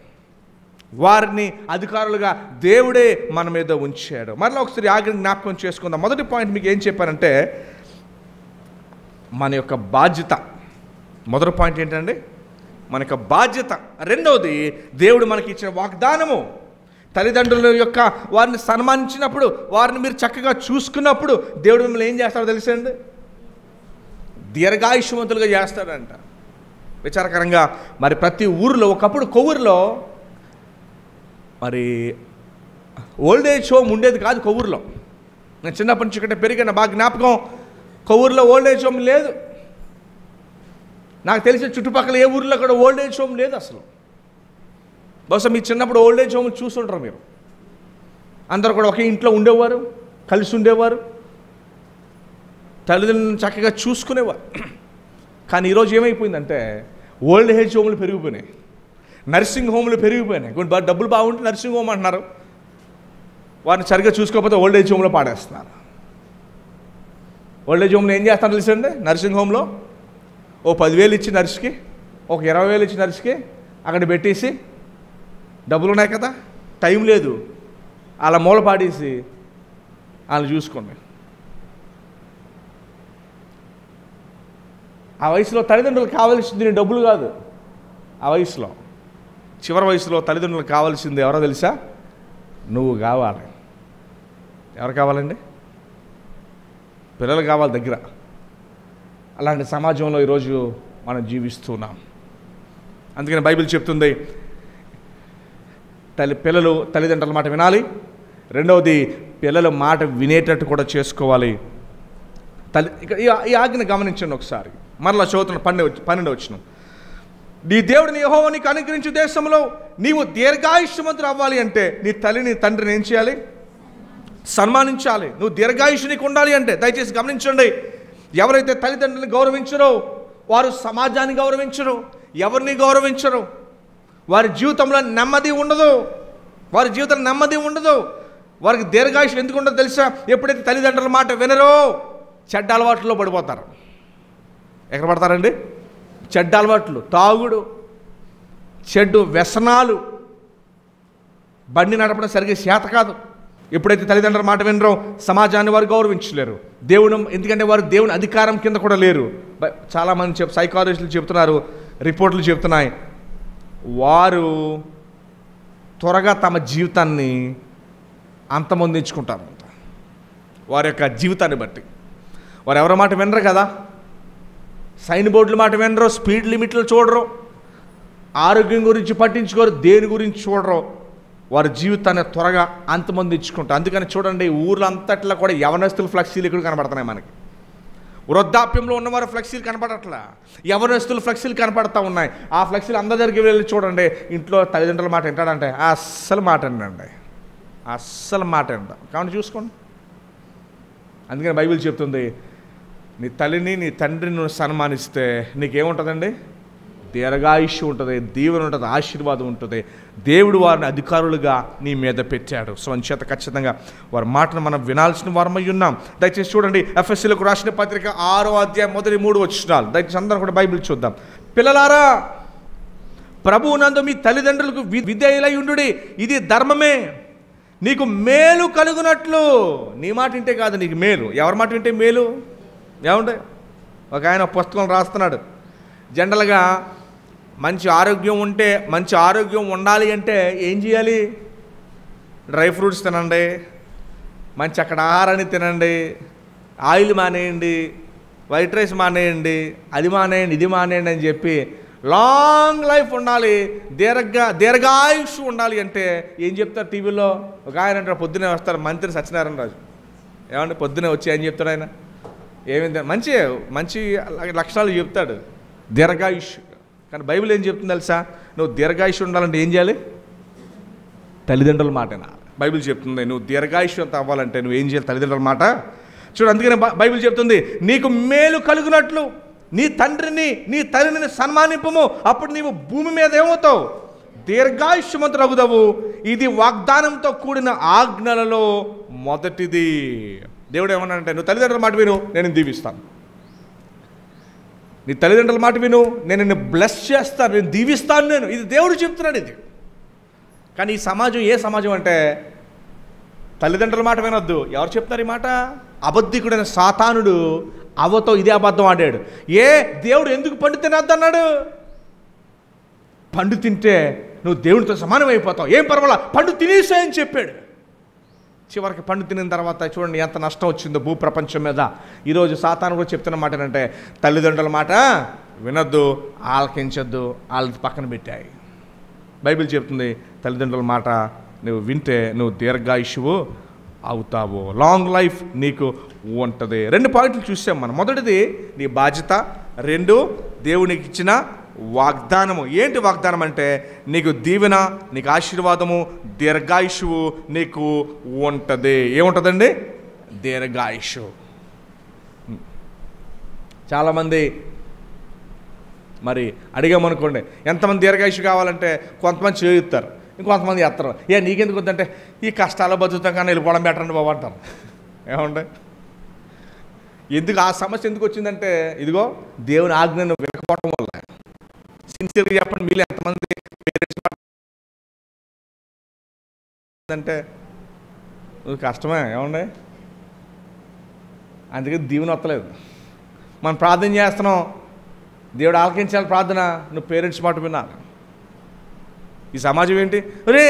వారిని అధికారులుగా దేవుడే మన మీద ఉంచాడు. మరలా ఒకసారి ఆగ్రహం జ్ఞాపకం చేసుకుందాం. మొదటి పాయింట్ మీకు ఏం చెప్పారంటే మన యొక్క బాధ్యత. మొదటి పాయింట్ ఏంటండి? మనకు బాధ్యత. రెండవది, దేవుడు మనకి ఇచ్చిన వాగ్దానము. తల్లిదండ్రుల యొక్క వారిని సన్మానించినప్పుడు, వారిని మీరు చక్కగా చూసుకున్నప్పుడు దేవుడు మిమ్మల్ని ఏం చేస్తాడో తెలుసండి? దీర్ఘాయుష్మంతులుగా చేస్తాడంట. విచారకరంగా మరి ప్రతి ఊరిలో, ఒకప్పుడు కొవ్వూరులో మరి ఓల్డేజ్ హోమ్ ఉండేది కాదు. కొవ్వూరులో నేను చిన్నప్పటి నుంచి ఇక్కడ పెరిగిన బాగా జ్ఞాపకం. కొవ్వూరులో ఓల్డేజ్ హోమ్ లేదు. నాకు తెలిసిన చుట్టుపక్కల ఏ ఊరిలో కూడా ఓల్డేజ్ హోమ్ లేదు అసలు. బహుశా మీ చిన్నప్పుడు ఓల్డేజ్ హోమ్ చూస్తుంటారు మీరు. అందరూ కూడా ఒకే ఇంట్లో ఉండేవారు, కలిసి ఉండేవారు, తల్లిదండ్రులను చక్కగా చూసుకునేవారు. కానీ ఈరోజు ఏమైపోయిందంటే ఓల్డ్ ఏజ్ హోమ్లు పెరిగిపోయినాయి, నర్సింగ్ హోమ్లు పెరిగిపోయినాయి. కొన్ని డబ్బులు బాగుంటే నర్సింగ్ హోమ్ అంటున్నారు, వారిని సరిగ్గా చూసుకోకపోతే ఓల్డ్ ఏజ్ హోమ్లో పాడేస్తున్నారు. ఓల్డ్ ఏజ్ హోమ్లో ఏం చేస్తారో తెలుసండి? నర్సింగ్ హోమ్లో ఓ 10,000 ఇచ్చి నర్సుకి, ఒక 20,000 ఇచ్చి నర్సుకి అక్కడ పెట్టేసి, డబ్బులు ఉన్నాయి కదా, టైం లేదు, అలా మూల పాడేసి వాళ్ళని చూసుకోండి. ఆ వయసులో తల్లిదండ్రులకు కావాల్సింది డబ్బులు కాదు. ఆ వయసులో, చివరి వయసులో తల్లిదండ్రులకు కావాల్సింది ఎవరో తెలుసా? నువ్వు కావాలి. ఎవరు కావాలండి? పిల్లలు కావాలి దగ్గర. అలాంటి సమాజంలో ఈరోజు మనం జీవిస్తున్నాం. అందుకని బైబిల్ చెప్తుంది, పిల్లలు తల్లిదండ్రుల మాట వినాలి. రెండవది, పిల్లల మాట వినేటట్టు కూడా చేసుకోవాలి. ఈ ఆజ్ఞను గమనించండి ఒకసారి. మరలా చదువుతున్న 12వ వచనం. నీ దేవుడిని యెహోవా నీకు అనుగ్రహించు దేశంలో నీవు దీర్ఘాయుష్మంతుడు అవ్వాలి అంటే నీ తల్లిని తండ్రిని ఏం చేయాలి? సన్మానించాలి. నువ్వు దీర్ఘాయుష్ నీకు ఉండాలి అంటే, దయచేసి గమనించండి, ఎవరైతే తల్లిదండ్రులను గౌరవించరో వారు సమాజాన్ని గౌరవించరు, ఎవరిని గౌరవించరు. వారి జీవితంలో నెమ్మది ఉండదు. వారి జీవితంలో నెమ్మది ఉండదు. వారికి దీర్ఘాయుష్ ఎందుకు ఉండదు తెలుసా? ఎప్పుడైతే తల్లిదండ్రుల మాట వినరో చెడ్డ అలవాట్లలో పడిపోతారు. ఎక్కడ పడతారండి? చెడ్డ అలవాట్లు, తాగుడు, చెడ్డు వ్యసనాలు, బండి నడపడం సరిగ్గా చేత కాదు. ఎప్పుడైతే తల్లిదండ్రుల మాట వినరో సమాజాన్ని వారు గౌరవించలేరు. దేవుడు, ఎందుకంటే వారు దేవుని అధికారం కింద కూడా లేరు. చాలామంది సైకాలజిస్టులు చెప్తున్నారు, రిపోర్ట్లు చెప్తున్నాయి, వారు త్వరగా తమ జీవితాన్ని అంతమొందించుకుంటారంట. వారి యొక్క జీవితాన్ని బట్టి వారు ఎవరి మాట వినరు కదా, సైన్ బోర్డుల మాట వినరు, స్పీడ్ లిమిట్లు చూడరు, ఆరోగ్యం గురించి పట్టించుకోరు, దేని గురించి చూడరు. వారి జీవితాన్ని త్వరగా అంతమొందించుకుంటారు. అందుకని చూడండి, ఊర్లో అంతట్లో కూడా యవనస్తుల ఫ్లెక్సీలు ఇక్కడ కనపడుతున్నాయి మనకి. వృద్ధాప్యంలో ఉన్నవారు ఫ్లెక్సీలు కనపడట్లా, యవనస్తుల ఫ్లెక్సీలు కనపడతా ఉన్నాయి. ఆ ఫ్లెక్సీలు అందరి దగ్గరికి వెళ్ళి చూడండి, ఇంట్లో తల్లిదండ్రుల మాట వింటాడంటే అస్సలు మాట వినండి, అస్సలు మాట వింటాం కాబట్టి చూసుకోండి. అందుకని బైబిల్ చెప్తుంది, నీ తల్లిని నీ తండ్రిని నువ్వు సన్మానిస్తే నీకేముంటుందండి? దీర్ఘాయుష్ ఉంటుంది, దీవెన ఉంటుంది, ఆశీర్వాదం ఉంటుంది. దేవుడు వారిని అధికారులుగా నీ మీద పెట్టాడు. సో అంచేత ఖచ్చితంగా వారి మాటను మనం వినాల్సిన వారమై ఉన్నాం. దయచేసి చూడండి, ఎఫెసీయులకు రాసిన పత్రిక 6వ అధ్యాయం మొదటి 3 వచనాలు. దయచేసి అందరం కూడా బైబిల్ చూద్దాం. పిల్లలారా, ప్రభువునందు మీ తల్లిదండ్రులకు విధేయులై ఉండుడి, ఇది ధర్మమే, నీకు మేలు కలుగునట్లు. నీ మాట వింటే కాదు నీకు మేలు. ఎవరి మాట వింటే మేలు? ఏమంటే, ఒక ఆయన పుస్తకం రాస్తున్నాడు, జనరల్గా మంచి ఆరోగ్యం ఉంటే, మంచి ఆరోగ్యం ఉండాలి అంటే ఏం చేయాలి? డ్రై ఫ్రూట్స్ తినండి, మంచి అక్కడ ఆహారాన్ని తినండి, ఆయిల్ మానేయండి, వైట్ రైస్ మానేయండి, అది మానేయండి, ఇది మానేయండి అని చెప్పి లాంగ్ లైఫ్ ఉండాలి, దీర్ఘాయుష్ ఉండాలి అంటే ఏం చెప్తారు టీవీలో? ఒక ఆయన అంటారు, పొద్దునే వస్తారు మంత్రి సత్యనారాయణ రాజు. ఏమంటే పొద్దునే వచ్చి ఏం చెప్తాడు ఆయన? ఏమైంది? మంచి మంచి లక్షణాలు చెప్తాడు, దీర్ఘాయుష్. కానీ బైబిల్ ఏం చెప్తుంది తెలుసా? నువ్వు దీర్ఘాయుష్ ఉండాలంటే ఏం చేయాలి? తల్లిదండ్రుల మాటేనా? బైబిల్ చెప్తుంది, నువ్వు దీర్ఘాయుష్యంత అవ్వాలంటే నువ్వు ఏం చేయాలి? తల్లిదండ్రుల మాట చూడు. అందుకనే బైబిల్ చెప్తుంది, నీకు మేలు కలుగునట్లు నీ తండ్రిని నీ తల్లిని సన్మానింపము, అప్పుడు నీవు భూమి మీద ఏమవుతావు? దీర్ఘాయుష్మంతుడగుదవు. ఇది వాగ్దానంతో కూడిన ఆజ్ఞలలో మొదటిది. దేవుడు ఏమన్నాడంటే, నువ్వు తల్లిదండ్రుల మాట విను, నేను దీవిస్తాను. నీ తల్లిదండ్రుల మాట విను, నేను నిన్ను బ్లెస్ చేస్తాను, నేను దీవిస్తాను నేను. ఇది దేవుడు చెప్తున్నాడు ఇది. కానీ ఈ సమాజం ఏ సమాజం అంటే తల్లిదండ్రుల మాట వినొద్దు. ఎవరు చెప్తారు ఈ మాట? అబద్ధికుడైన సాతానుడు అవ్వతో ఇదే అబద్ధం ఆడాడు. దేవుడు ఎందుకు పండు తినొద్దు అన్నాడు? పండు తింటే నువ్వు దేవునితో సమానం అయిపోతావు, ఏం పర్వాలా పండు తినేసాయని చెప్పాడు. చివరికి పండు తినిన తర్వాత చూడండి ఎంత నష్టం వచ్చిందో భూప్రపంచం మీద. ఈరోజు సాతాను కూడా చెప్తున్న మాట ఏంటంటే తల్లిదండ్రుల మాట వినొద్దు, ఆలకించొద్దు, వాళ్ళది పక్కన పెట్టాయి. బైబిల్ చెప్తుంది తల్లిదండ్రుల మాట నువ్వు వింటే నువ్వు దీర్ఘాయుష్యువు అవుతావు, లాంగ్ లైఫ్ నీకు ఉంటుంది. 2 పాయింట్లు చూసాం మనం. మొదటిది నీ బాధ్యత, 2 దేవునికి ఇచ్చిన వాగ్దానము. ఏంటి వాగ్దానం అంటే నీకు దీవెన, నీకు ఆశీర్వాదము, దీర్ఘాయుష్యువు నీకు ఉంటుంది. ఏముంటుందండి? దీర్ఘాయుష్యు. చాలామంది మరి అడిగామనుకోండి ఎంతమంది దీర్ఘాయుష్యు కావాలంటే కొంతమంది చేయుతారు, ఇంకొంతమంది ఎత్తరు. నీకెందుకు వద్దంటే ఈ కష్టాలు బతుకుతాం కానీ వెళ్ళిపోవడం బెటర్ అండి బాబు అంటారు. ఏమంటే ఎందుకు ఆ సమస్య ఎందుకు వచ్చిందంటే ఇదిగో దేవుని ఆజ్ఞను వినకపోవడం వల్ల. సిన్సియర్గా చెప్పండి, మీరు ఎంతమంది పేరెంట్స్ అంటే కష్టమే. ఏమండి అందుకే దీవెన వస్తలేదు. మనం ప్రార్థన చేస్తున్నాం, దేవుడు ఆలకించాలి ప్రార్థన, నువ్వు పేరెంట్స్ మాట వినాలి. ఈ సమాజం ఏంటి, రే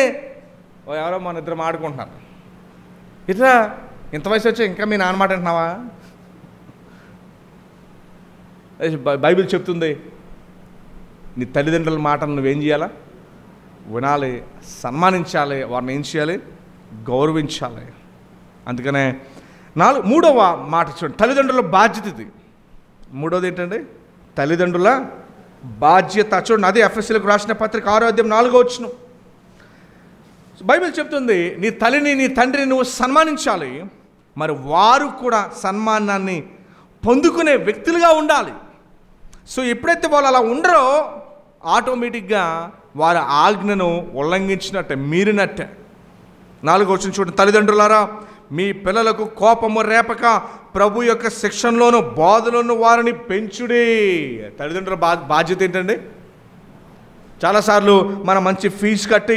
ఎవరో మన ఇద్దరు ఆడుకుంటున్నారు, ఇట్లా ఇంత వయసు వచ్చి ఇంకా మీ నాన్న మాట అంటున్నావా? బైబిల్ చెప్తుంది నీ తల్లిదండ్రుల మాటను నువ్వేం చేయాలా? వినాలి, సన్మానించాలి, వారిని ఏం చేయాలి? గౌరవించాలి. అందుకనే మూడవ మాట చూడండి, తల్లిదండ్రుల బాధ్యత ఇది. మూడవది ఏంటండి? తల్లిదండ్రుల బాధ్యత. చూడండి, అదే ఎఫ్ఎస్సీలకు రాసిన పత్రిక 6వ అధ్యాయం 4వ వచనం. బైబిల్ చెప్తుంది నీ తల్లిని నీ తండ్రిని నువ్వు సన్మానించాలి, మరి వారు కూడా సన్మానాన్ని పొందుకునే వ్యక్తులుగా ఉండాలి. సో ఎప్పుడైతే వాళ్ళు అలా ఉండరో ఆటోమేటిక్గా వారి ఆజ్ఞను ఉల్లంఘించినట్టే, మీరినట్టే. 4వ వచనం చూడండి, తల్లిదండ్రులారా మీ పిల్లలకు కోపము రేపక ప్రభు యొక్క శిక్షణలోను బోధలోను వారిని పెంచుడి. తల్లిదండ్రుల బాధ్యత ఏంటండి? చాలాసార్లు మనం మంచి ఫీజు కట్టి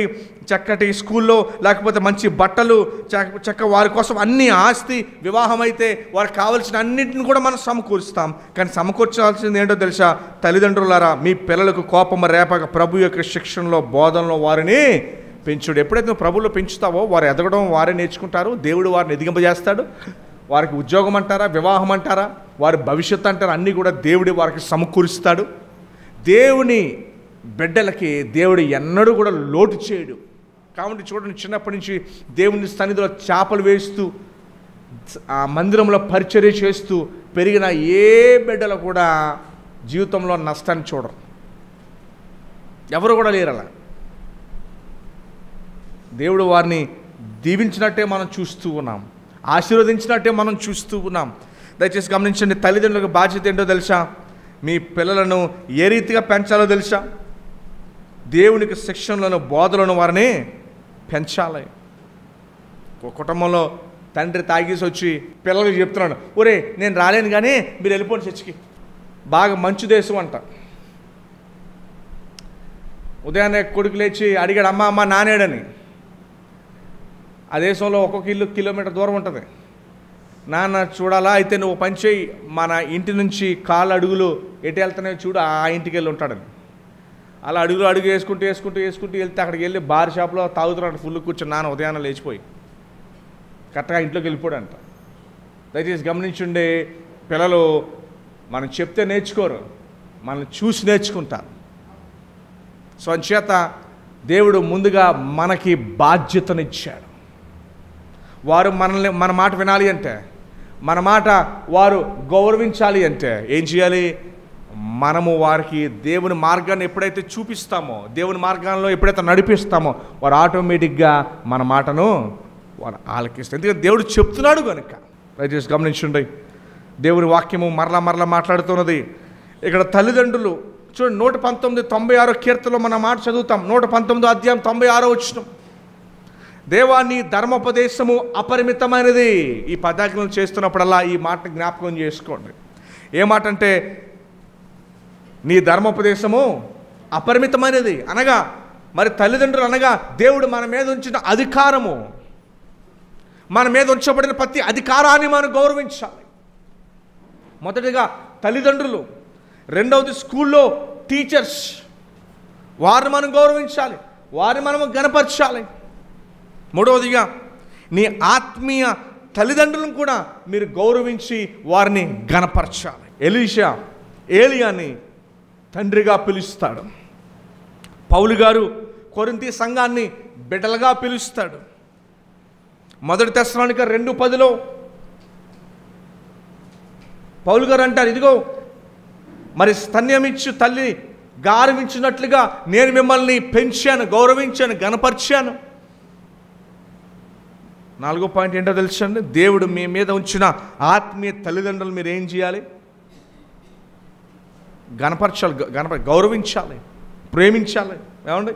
చక్కటి స్కూల్లో లేకపోతే మంచి బట్టలు చక్క వారి కోసం అన్ని ఆస్తి, వివాహం అయితే వారికి కావాల్సిన అన్నింటిని కూడా మనం సమకూరుస్తాం. కానీ సమకూర్చాల్సింది ఏంటో తెలుసా? తల్లిదండ్రులారా మీ పిల్లలకు కోపము రేపక ప్రభు యొక్క శిక్షణలో బోధనలో వారిని పెంచుడు. ఎప్పుడైతే నువ్వు ప్రభువులో పెంచుతావో వారు ఎదగడం వారే నేర్చుకుంటారు, దేవుడు వారిని ఎదిగింపజేస్తాడు. వారికి ఉద్యోగం అంటారా, వివాహం అంటారా, వారి భవిష్యత్తు అంటారా, అన్నీ కూడా దేవుడి వారికి సమకూరుస్తాడు. దేవుని బిడ్డలకి దేవుడు ఎన్నడూ కూడా లోటు చేయడు. కాబట్టి చూడండి, చిన్నప్పటి నుంచి దేవుని సన్నిధిలో చేపలు వేస్తూ ఆ మందిరంలో పరిచర్య చేస్తూ పెరిగిన ఏ బిడ్డలు కూడా జీవితంలో నష్టాన్ని చూడరు. ఎవరు కూడా లేరు అలా. దేవుడు వారిని దీవించినట్టే మనం చూస్తూ ఉన్నాం, ఆశీర్వదించినట్టే మనం చూస్తూ ఉన్నాం. దయచేసి గమనించండి, తల్లిదండ్రులకు బాధ్యత ఏంటో తెలుసా? మీ పిల్లలను ఏ రీతిగా పెంచాలో తెలుసా? దేవునికి శిక్షణలను బోధలను వారిని పెంచాలి. ఒక కుటుంబంలో తండ్రి తాగేసి వచ్చి పిల్లలకి చెప్తున్నాడు, ఒరే నేను రాలేను కానీ మీరు వెళ్ళిపోండి చర్చికి, బాగా మంచు దేశం అంట. ఉదయాన్నే కొడుకు లేచి అడిగాడు, అమ్మ నానేడని. ఆ దేశంలో ఒక్కొక్క ఇల్లు కిలోమీటర్ దూరం ఉంటుంది. నాన్న చూడాలా, అయితే నువ్వు పని చేయి, మన ఇంటి నుంచి కాళ్ళు అడుగులు ఎటు వెళ్తున్నాయో చూడు, ఆ ఇంటికి వెళ్ళి ఉంటాడని. అలా అడుగు వేసుకుంటూ వెళ్తే అక్కడికి వెళ్ళి బార్ షాప్లో తాగుతున్నాడు ఫుల్ కూర్చొని. నాన్న ఉదయాన్నే లేచిపోయి కరెక్ట్గా ఇంట్లోకి వెళ్ళిపోడంట. దయచేసి గమనించుండే, పిల్లలు మనం చెప్తే నేర్చుకోరు, మనల్ని చూసి నేర్చుకుంటారు. సో అంచేత దేవుడు ముందుగా మనకి బాధ్యతనిచ్చాడు. వారు మన మాట వినాలి అంటే, మన మాట వారు గౌరవించాలి అంటే ఏం చేయాలి? మనము వారికి దేవుని మార్గాన్ని ఎప్పుడైతే చూపిస్తామో, దేవుని మార్గాల్లో ఎప్పుడైతే నడిపిస్తామో, వారు ఆటోమేటిక్గా మన మాటను వారు ఆలకిస్తారు. ఎందుకంటే దేవుడు చెప్తున్నాడు కనుక. దయచేసి గమనించండి, దేవుని వాక్యము మరలా మాట్లాడుతున్నది. ఇక్కడ తల్లిదండ్రులు చూడండి, 119 96 కీర్తనలో మన మాట చదువుతాం. 119 అధ్యాయం 96 వచనం, దేవా నీ ధర్మోపదేశము అపరిమితమైనది. ఈ పదాజ్ఞలు చేస్తున్నప్పుడల్లా ఈ మాట జ్ఞాపకం చేసుకోండి. ఏ మాట అంటే నీ ధర్మోపదేశము అపరిమితమైనది అనగా, మరి తల్లిదండ్రులు అనగా దేవుడు మన మీద ఉంచిన అధికారము, మన మీద ఉంచబడిన ప్రతి అధికారాన్ని మనం గౌరవించాలి. మొదటిగా తల్లిదండ్రులు, రెండవది స్కూల్లో టీచర్స్, వారిని మనం గౌరవించాలి, వారిని మనం గణపరచాలి. మూడవదిగా నీ ఆత్మీయ తల్లిదండ్రులను కూడా మీరు గౌరవించి వారిని గణపరచాలి. ఎలీషా ఏలియాని తండ్రిగా పిలుస్తాడు. పౌలు గారు కొరింథీ సంఘాన్ని బిడ్డలుగా పిలుస్తాడు. మొదటి తెస్సలోనిక 2:10 పౌలు గారు అంటారు, ఇదిగో మరి స్తన్యమిచ్చు తల్లి గారమించినట్లుగా నేను మిమ్మల్ని పెంచాను, గౌరవించాను, గణపరిచాను. 4వ పాయింట్ ఏంటో తెలుసండి, దేవుడు మీ మీద ఉంచిన ఆత్మీయ తల్లిదండ్రులు మీరు ఏం చేయాలి? గణపరచాలి, గౌరవించాలి, ప్రేమించాలి. ఏమండి,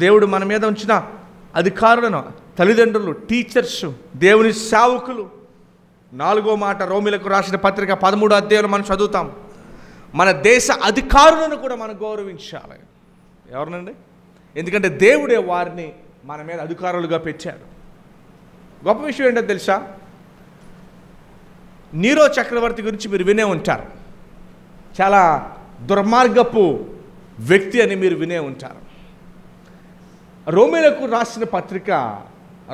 దేవుడు మన మీద ఉంచిన అధికారులను, తల్లిదండ్రులు, టీచర్స్, దేవుని సేవకులు. 4వ మాట రోమీలకు రాసిన పత్రిక 13వ అధ్యాయంలో మనం చదువుతాం, మన దేశ అధికారులను కూడా మనం గౌరవించాలి. ఎవరినండి? ఎందుకంటే దేవుడే వారిని మన మీద అధికారులుగా పెట్టాడు. గొప్ప విషయం ఏంటో తెలుసా, నీరో చక్రవర్తి గురించి మీరు వినే ఉంటారు. చాలా దుర్మార్గపు వ్యక్తి అని మీరు వినే ఉంటారు. రోమీలకు రాసిన పత్రిక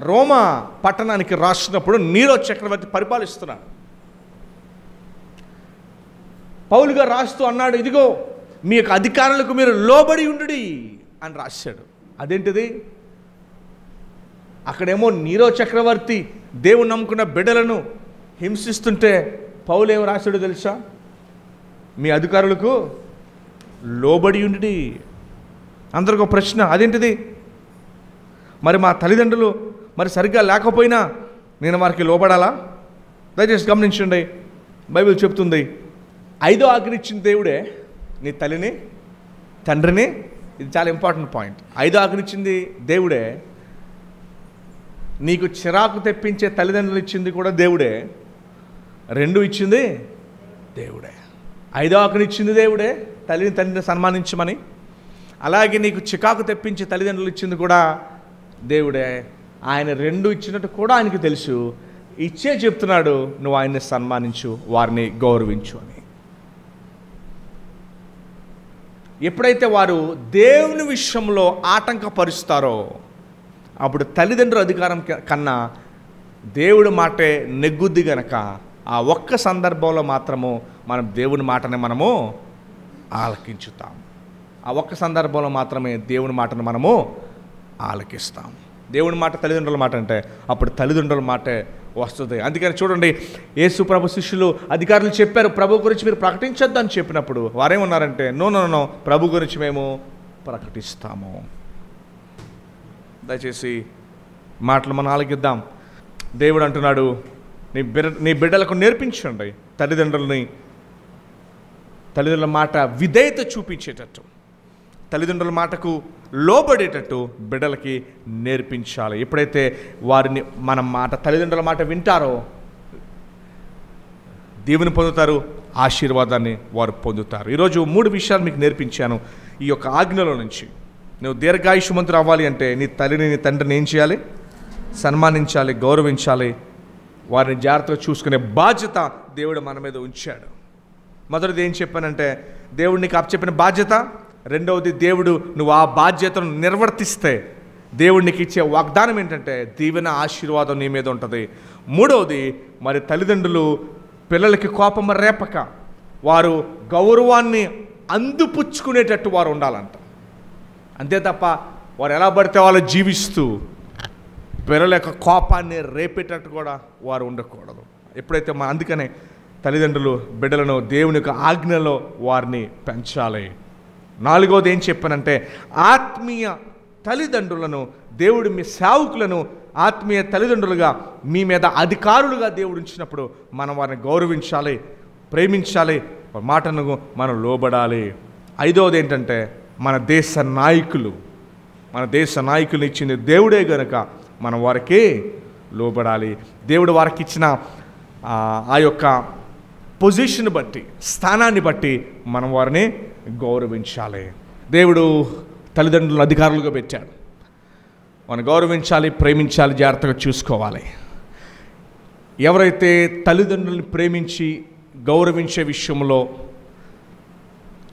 రోమా పట్టణానికి రాసినప్పుడు నీరో చక్రవర్తి పరిపాలిస్తున్నాడు. పౌలు గారు రాస్తూ అన్నాడు, ఇదిగో మీ యొక్క అధికారులకు మీరు లోబడి ఉండుడి అని రాశాడు. అదేంటిది? అక్కడేమో నీరో చక్రవర్తి దేవుని నమ్ముకున్న బిడ్డలను హింసిస్తుంటే పౌలు ఏం రాశాడు తెలుసా? మీ అధికారులకు లోబడి ఉండుడి. అందరికి ఒక ప్రశ్న, అదేంటిది? మరి మా తల్లిదండ్రులు మరి సరిగ్గా లేకపోయినా నేను వారికి లోబడాలా? దయచేసి గమనించండి, బైబిల్ చెప్తుంది 5వ ఆజ్ఞ ఇచ్చిన దేవుడే నీ తల్లిని, తండ్రిని. ఇది చాలా ఇంపార్టెంట్ పాయింట్. 5వ ఆజ్ఞ ఇచ్చింది దేవుడే, నీకు చిరాకు తెప్పించే తల్లిదండ్రులు ఇచ్చింది కూడా దేవుడే, 2 ఇచ్చింది దేవుడే. 5వ ఆజ్ఞ ఇచ్చింది దేవుడే, తల్లిని తండ్రిని సన్మానించమని. అలాగే నీకు చికాకు తెప్పించే తల్లిదండ్రులు ఇచ్చింది కూడా దేవుడే. ఆయన 2 ఇచ్చినట్టు కూడా ఆయనకి తెలుసు. ఇచ్చే చెప్తున్నాడు, నువ్వు ఆయన్ని సన్మానించు, వారిని గౌరవించు అని. ఎప్పుడైతే వారు దేవుని విషయంలో ఆటంకపరుస్తారో అప్పుడు తల్లిదండ్రుల అధికారం కన్నా దేవుడి మాటే నెగ్గుద్ది గనక ఆ ఒక్క సందర్భంలో మాత్రము మనం దేవుని మాటని మనము ఆలకించుతాం. ఆ ఒక్క సందర్భంలో మాత్రమే దేవుని మాటను మనము ఆలకిస్తాం. దేవుని మాట తల్లిదండ్రుల మాట అంటే అప్పుడు తల్లిదండ్రుల మాటే వస్తుంది. అందుకని చూడండి, యేసు ప్రభు శిష్యులు అధికారులు చెప్పారు, ప్రభు గురించి మీరు ప్రకటించొద్దు అని చెప్పినప్పుడు వారేమన్నారంటే, నో, ప్రభు గురించి మేము ప్రకటిస్తాము. దయచేసి మాటలు మనం ఆలకిద్దాం. దేవుడు అంటున్నాడు, నీ బిడ్డలకు నేర్పించండి తల్లిదండ్రుల మాట విధేయత చూపించేటట్టు, తల్లిదండ్రుల మాటకు లోబడేటట్టు బిడ్డలకి నేర్పించాలి. ఎప్పుడైతే వారిని మన మాట తల్లిదండ్రుల మాట వింటారో దేవుని పొందుతారు, ఆశీర్వాదాన్ని వారు పొందుతారు. ఈరోజు 3 విషయాలు మీకు నేర్పించాను ఈ యొక్క ఆజ్ఞలో నుంచి. నువ్వు దీర్ఘాయుష్మంతుడు అవ్వాలి అంటే నీ తల్లిని, నీ తండ్రిని ఏం చేయాలి? సన్మానించాలి, గౌరవించాలి, వారిని జాగ్రత్తగా చూసుకునే బాధ్యత దేవుడు మన మీద ఉంచాడు. మొదటిది ఏం చెప్పానంటే, దేవుడు నీకు అప్పచెప్పిన బాధ్యత. రెండవది, దేవుడు నువ్వు ఆ బాధ్యతను నిర్వర్తిస్తే దేవుడు నీకు ఇచ్చే వాగ్దానం ఏంటంటే దీవెన, ఆశీర్వాదం నీ మీద ఉంటుంది. మూడవది, మరి తల్లిదండ్రులు పిల్లలకి కోపం రేపక వారు గౌరవాన్ని అందిపుచ్చుకునేటట్టు వారు ఉండాలంట. అంతే తప్ప వారు ఎలా పడితే వాళ్ళు జీవిస్తూ పిల్లల యొక్క కోపాన్ని రేపేటట్టు కూడా వారు ఉండకూడదు. ఎప్పుడైతే అందుకనే తల్లిదండ్రులు బిడ్డలను దేవుని యొక్క ఆజ్ఞలో వారిని పెంచాలి. 4వది ఏం చెప్పానంటే, ఆత్మీయ తల్లిదండ్రులను దేవుడు మీ సేవకులను ఆత్మీయ తల్లిదండ్రులుగా మీ మీద అధికారులుగా దేవుడు ఉంచినప్పుడు మనం వారిని గౌరవించాలి, ప్రేమించాలి, మాటను మనం లోబడాలి. 5వది ఏంటంటే, మన దేశ నాయకులు ఇచ్చింది దేవుడే గనుక మనం వారికి లోబడాలి. దేవుడు వారికి ఇచ్చిన ఆ యొక్క పొజిషన్ బట్టి, స్థానాన్ని బట్టి మనం వారిని గౌరవించాలి. దేవుడు తల్లిదండ్రులను అధికారులుగా పెట్టాడు. మనం గౌరవించాలి, ప్రేమించాలి, జాగ్రత్తగా చూసుకోవాలి. ఎవరైతే తల్లిదండ్రులను ప్రేమించి గౌరవించే విషయంలో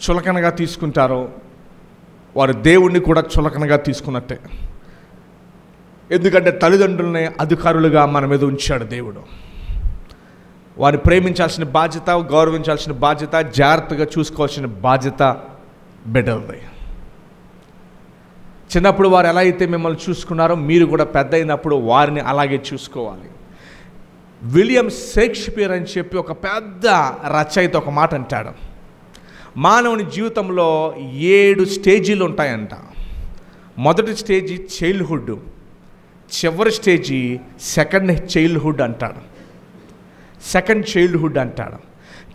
చులకనగా తీసుకుంటారో, వారు దేవుణ్ణి కూడా చులకనగా తీసుకున్నట్టే. ఎందుకంటే తల్లిదండ్రులని అధికారులుగా మన మీద ఉంచాడు దేవుడు. వారిని ప్రేమించాల్సిన బాధ్యత, గౌరవించాల్సిన బాధ్యత, జాగ్రత్తగా చూసుకోవాల్సిన బాధ్యత బిడ్డలది. చిన్నప్పుడు వారు ఎలా అయితే మిమ్మల్ని చూసుకున్నారో మీరు కూడా పెద్ద అయినప్పుడు వారిని అలాగే చూసుకోవాలి. విలియం షేక్స్పియర్ అని చెప్పి ఒక పెద్ద రచయిత ఒక మాట అంటాడు. మానవుని జీవితంలో 7 స్టేజీలు ఉంటాయంట. మొదటి స్టేజీ చైల్డ్హుడ్, చివరి స్టేజీ సెకండ్ చైల్డ్హుడ్ అంటాడు. సెకండ్ చైల్డ్హుడ్ అంటాడు.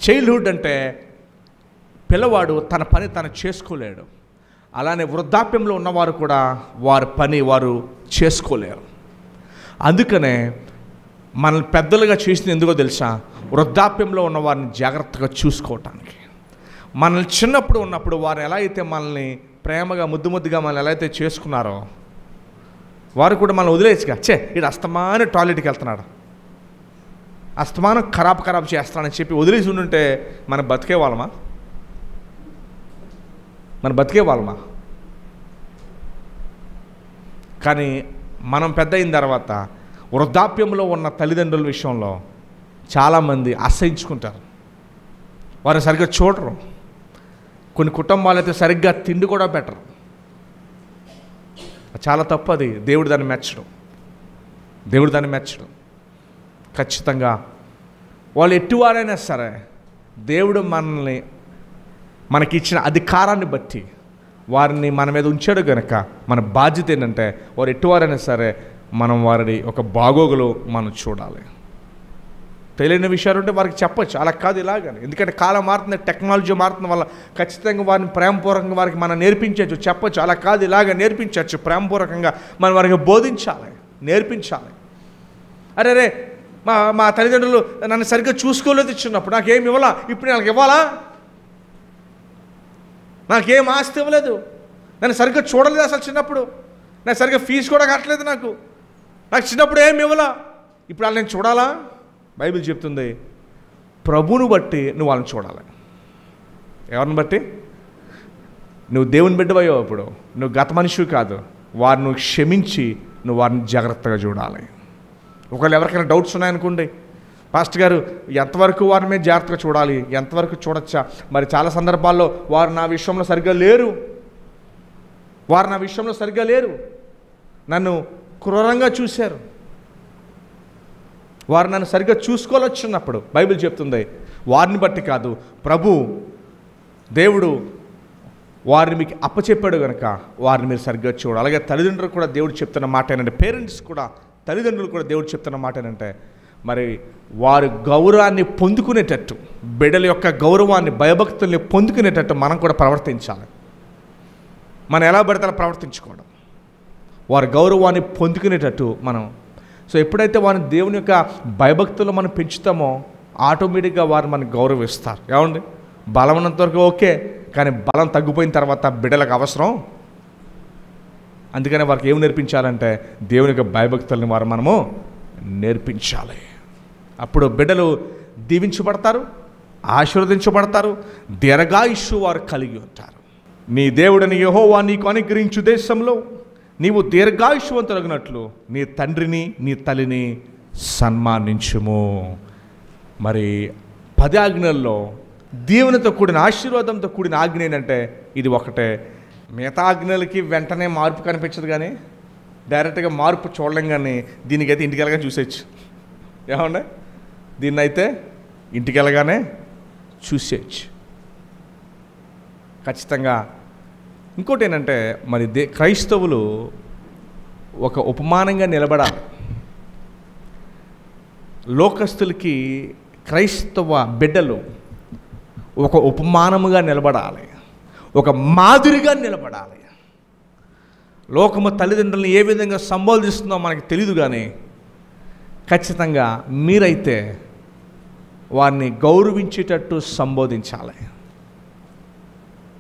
చైల్డ్హుడ్ అంటే పిల్లవాడు తన పని తను చేసుకోలేడు. అలానే వృద్ధాప్యంలో ఉన్నవారు కూడా వారి పని వారు చేసుకోలేరు. అందుకనే మనల్ని పెద్దలుగా చేసింది ఎందుకో తెలుసా? వృద్ధాప్యంలో ఉన్న వారిని జాగ్రత్తగా చూసుకోవటానికి. మనల్ని చిన్నప్పుడు ఉన్నప్పుడు వారు ఎలా అయితే మనల్ని ప్రేమగా ముద్దుగా మనల్ని ఎలా అయితే చేసుకున్నారో వారు కూడా మనల్ని వదిలేసిగా, ఇడు అస్తమానం టాయిలెట్కి వెళ్తున్నాడు, అస్తమానం ఖరాబ్ చేస్తానని చెప్పి వదిలేసి ఉండుంటే మనం బతికే వాళ్ళమా? కానీ మనం పెద్ద అయిన తర్వాత వృద్ధాప్యంలో ఉన్న తల్లిదండ్రుల విషయంలో చాలామంది అసహించుకుంటారు. వారు సరిగ్గా చూడరు. కొన్ని కుటుంబాలు అయితే సరిగ్గా తిండి కూడా పెట్టరు. చాలా తప్పు అది. దేవుడు దాన్ని మెచ్చడం. ఖచ్చితంగా వాళ్ళు ఎట్టివారైనా సరే దేవుడు మనకిచ్చిన అధికారాన్ని బట్టి వారిని మన మీద ఉంచాడు కనుక మన బాధ్యత ఏంటంటే వారు ఎట్టివారైనా సరే మనం వారిని ఒక బాగోగులు మనం చూడాలి. తెలియని విషయాలు ఉంటే వారికి చెప్పచ్చు, అలా కాదు ఇలాగని. ఎందుకంటే కాలం మారుతుంది, టెక్నాలజీ మారుతున్న వల్ల ఖచ్చితంగా వారిని ప్రేమపూర్వకంగా వారికి మనం నేర్పించవచ్చు, చెప్పచ్చు. అలా కాదు ఇలాగ నేర్పించవచ్చు. ప్రేమపూర్వకంగా మనం వారికి బోధించాలి, నేర్పించాలి. అరే మా తల్లిదండ్రులు నన్ను సరిగ్గా చూసుకోలేదు ఇచ్చినప్పుడు, నాకేమి ఇవ్వాలా, ఇప్పుడు నాకు ఇవ్వాలా? నాకేం ఆస్తి ఇవ్వలేదు, నన్ను సరిగ్గా చూడలేదు అసలు చిన్నప్పుడు, నాకు సరిగ్గా ఫీజు కూడా కట్టలేదు, నాకు చిన్నప్పుడు ఏమి ఇవ్వాలా, ఇప్పుడు వాళ్ళని నేను చూడాలా? బైబిల్ చెప్తుంది ప్రభువును బట్టి నువ్వు వాళ్ళని చూడాలి. ఎవరిని బట్టి? నువ్వు దేవుని బిడ్డవయ్యో, అప్పుడు నువ్వు గత మనిషివి కాదు. వారిని నువ్వు క్షమించి నువ్వు వారిని జాగ్రత్తగా చూడాలి. ఒకవేళ ఎవరికైనా డౌట్స్ ఉన్నాయనుకోండి, పాస్టర్ గారు ఎంతవరకు వారి మీద జాగ్రత్తగా చూడాలి, ఎంతవరకు చూడొచ్చా? మరి చాలా సందర్భాల్లో వారు నా విషయంలో సరిగ్గా లేరు, నన్ను క్రూరంగా చూశారు, వారు నన్ను సరిగ్గా చూసుకోవాలొచ్చినప్పుడు బైబిల్ చెప్తుంది వారిని బట్టి కాదు, దేవుడు వారిని మీకు అప్పచెప్పాడు కనుక వారిని మీరు సరిగ్గా చూడాలి. అలాగే తల్లిదండ్రులు కూడా దేవుడు చెప్తున్న మాట ఏంటంటే, తల్లిదండ్రులు కూడా దేవుడు చెప్తున్న మాట ఏంటంటే, మరి వారు గౌరవాన్ని పొందుకునేటట్టు, బిడ్డల యొక్క గౌరవాన్ని భయభక్తుల్ని పొందుకునేటట్టు మనం కూడా ప్రవర్తించాలి. మనం ఎలా పడితే అలా ప్రవర్తించుకోవడం, వారి గౌరవాన్ని పొందుకునేటట్టు మనం. సో ఎప్పుడైతే వారిని దేవుని యొక్క భయభక్తులు మనం పెంచుతామో ఆటోమేటిక్గా వారు మనకు గౌరవిస్తారు. ఏమండి? బలం ఉన్నంత వరకు ఓకే, కానీ బలం తగ్గిపోయిన తర్వాత బిడ్డలకు అవసరం. అందుకని వారికి ఏమి నేర్పించాలంటే దేవుని యొక్క భయభక్తుల్ని మనము నేర్పించాలి. అప్పుడు బిడ్డలు దీవించబడతారు, ఆశీర్వదించబడతారు, దీర్ఘాయుష్షు వారు కలిగి ఉంటారు. నీ దేవుడని యెహోవా నీకు అనుగ్రహించు దేశంలో నీవు దీర్ఘాయుష్వంతులగినట్లు నీ తండ్రిని నీ తల్లిని సన్మానించుము. మరి 10 ఆజ్ఞల్లో దీవెనతో కూడిన ఆశీర్వాదంతో కూడిన ఆజ్ఞ ఏంటంటే ఇది ఒకటే. మిగతా ఆజ్ఞలకి వెంటనే మార్పు కనిపించదు, కానీ డైరెక్ట్గా మార్పు చూడలేం. కానీ దీనికైతే ఇంటికి వెళ్ళగానే చూసేయచ్చు. ఏమండే? దీన్నైతే ఇంటికి వెళ్ళగానే చూసేయచ్చు ఖచ్చితంగా. ఇంకోటి ఏంటంటే, మరి క్రైస్తవులు ఒక ఉపమానంగా నిలబడాలి. లోకస్తులకి క్రైస్తవ బిడ్డలు ఒక ఉపమానముగా నిలబడాలి, ఒక మాదిరిగా నిలబడాలి. లోకము తల్లిదండ్రులను ఏ విధంగా సంబోధిస్తుందో మనకు తెలియదు, కానీ ఖచ్చితంగా మీరైతే వారిని గౌరవించేటట్టు సంబోధించాలి.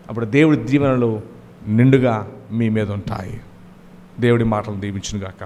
అప్పుడు దేవుడి దీవెనలు నిండుగా మీ మీద ఉంటాయి. దేవుడి మాటలు దీవించునుగాక.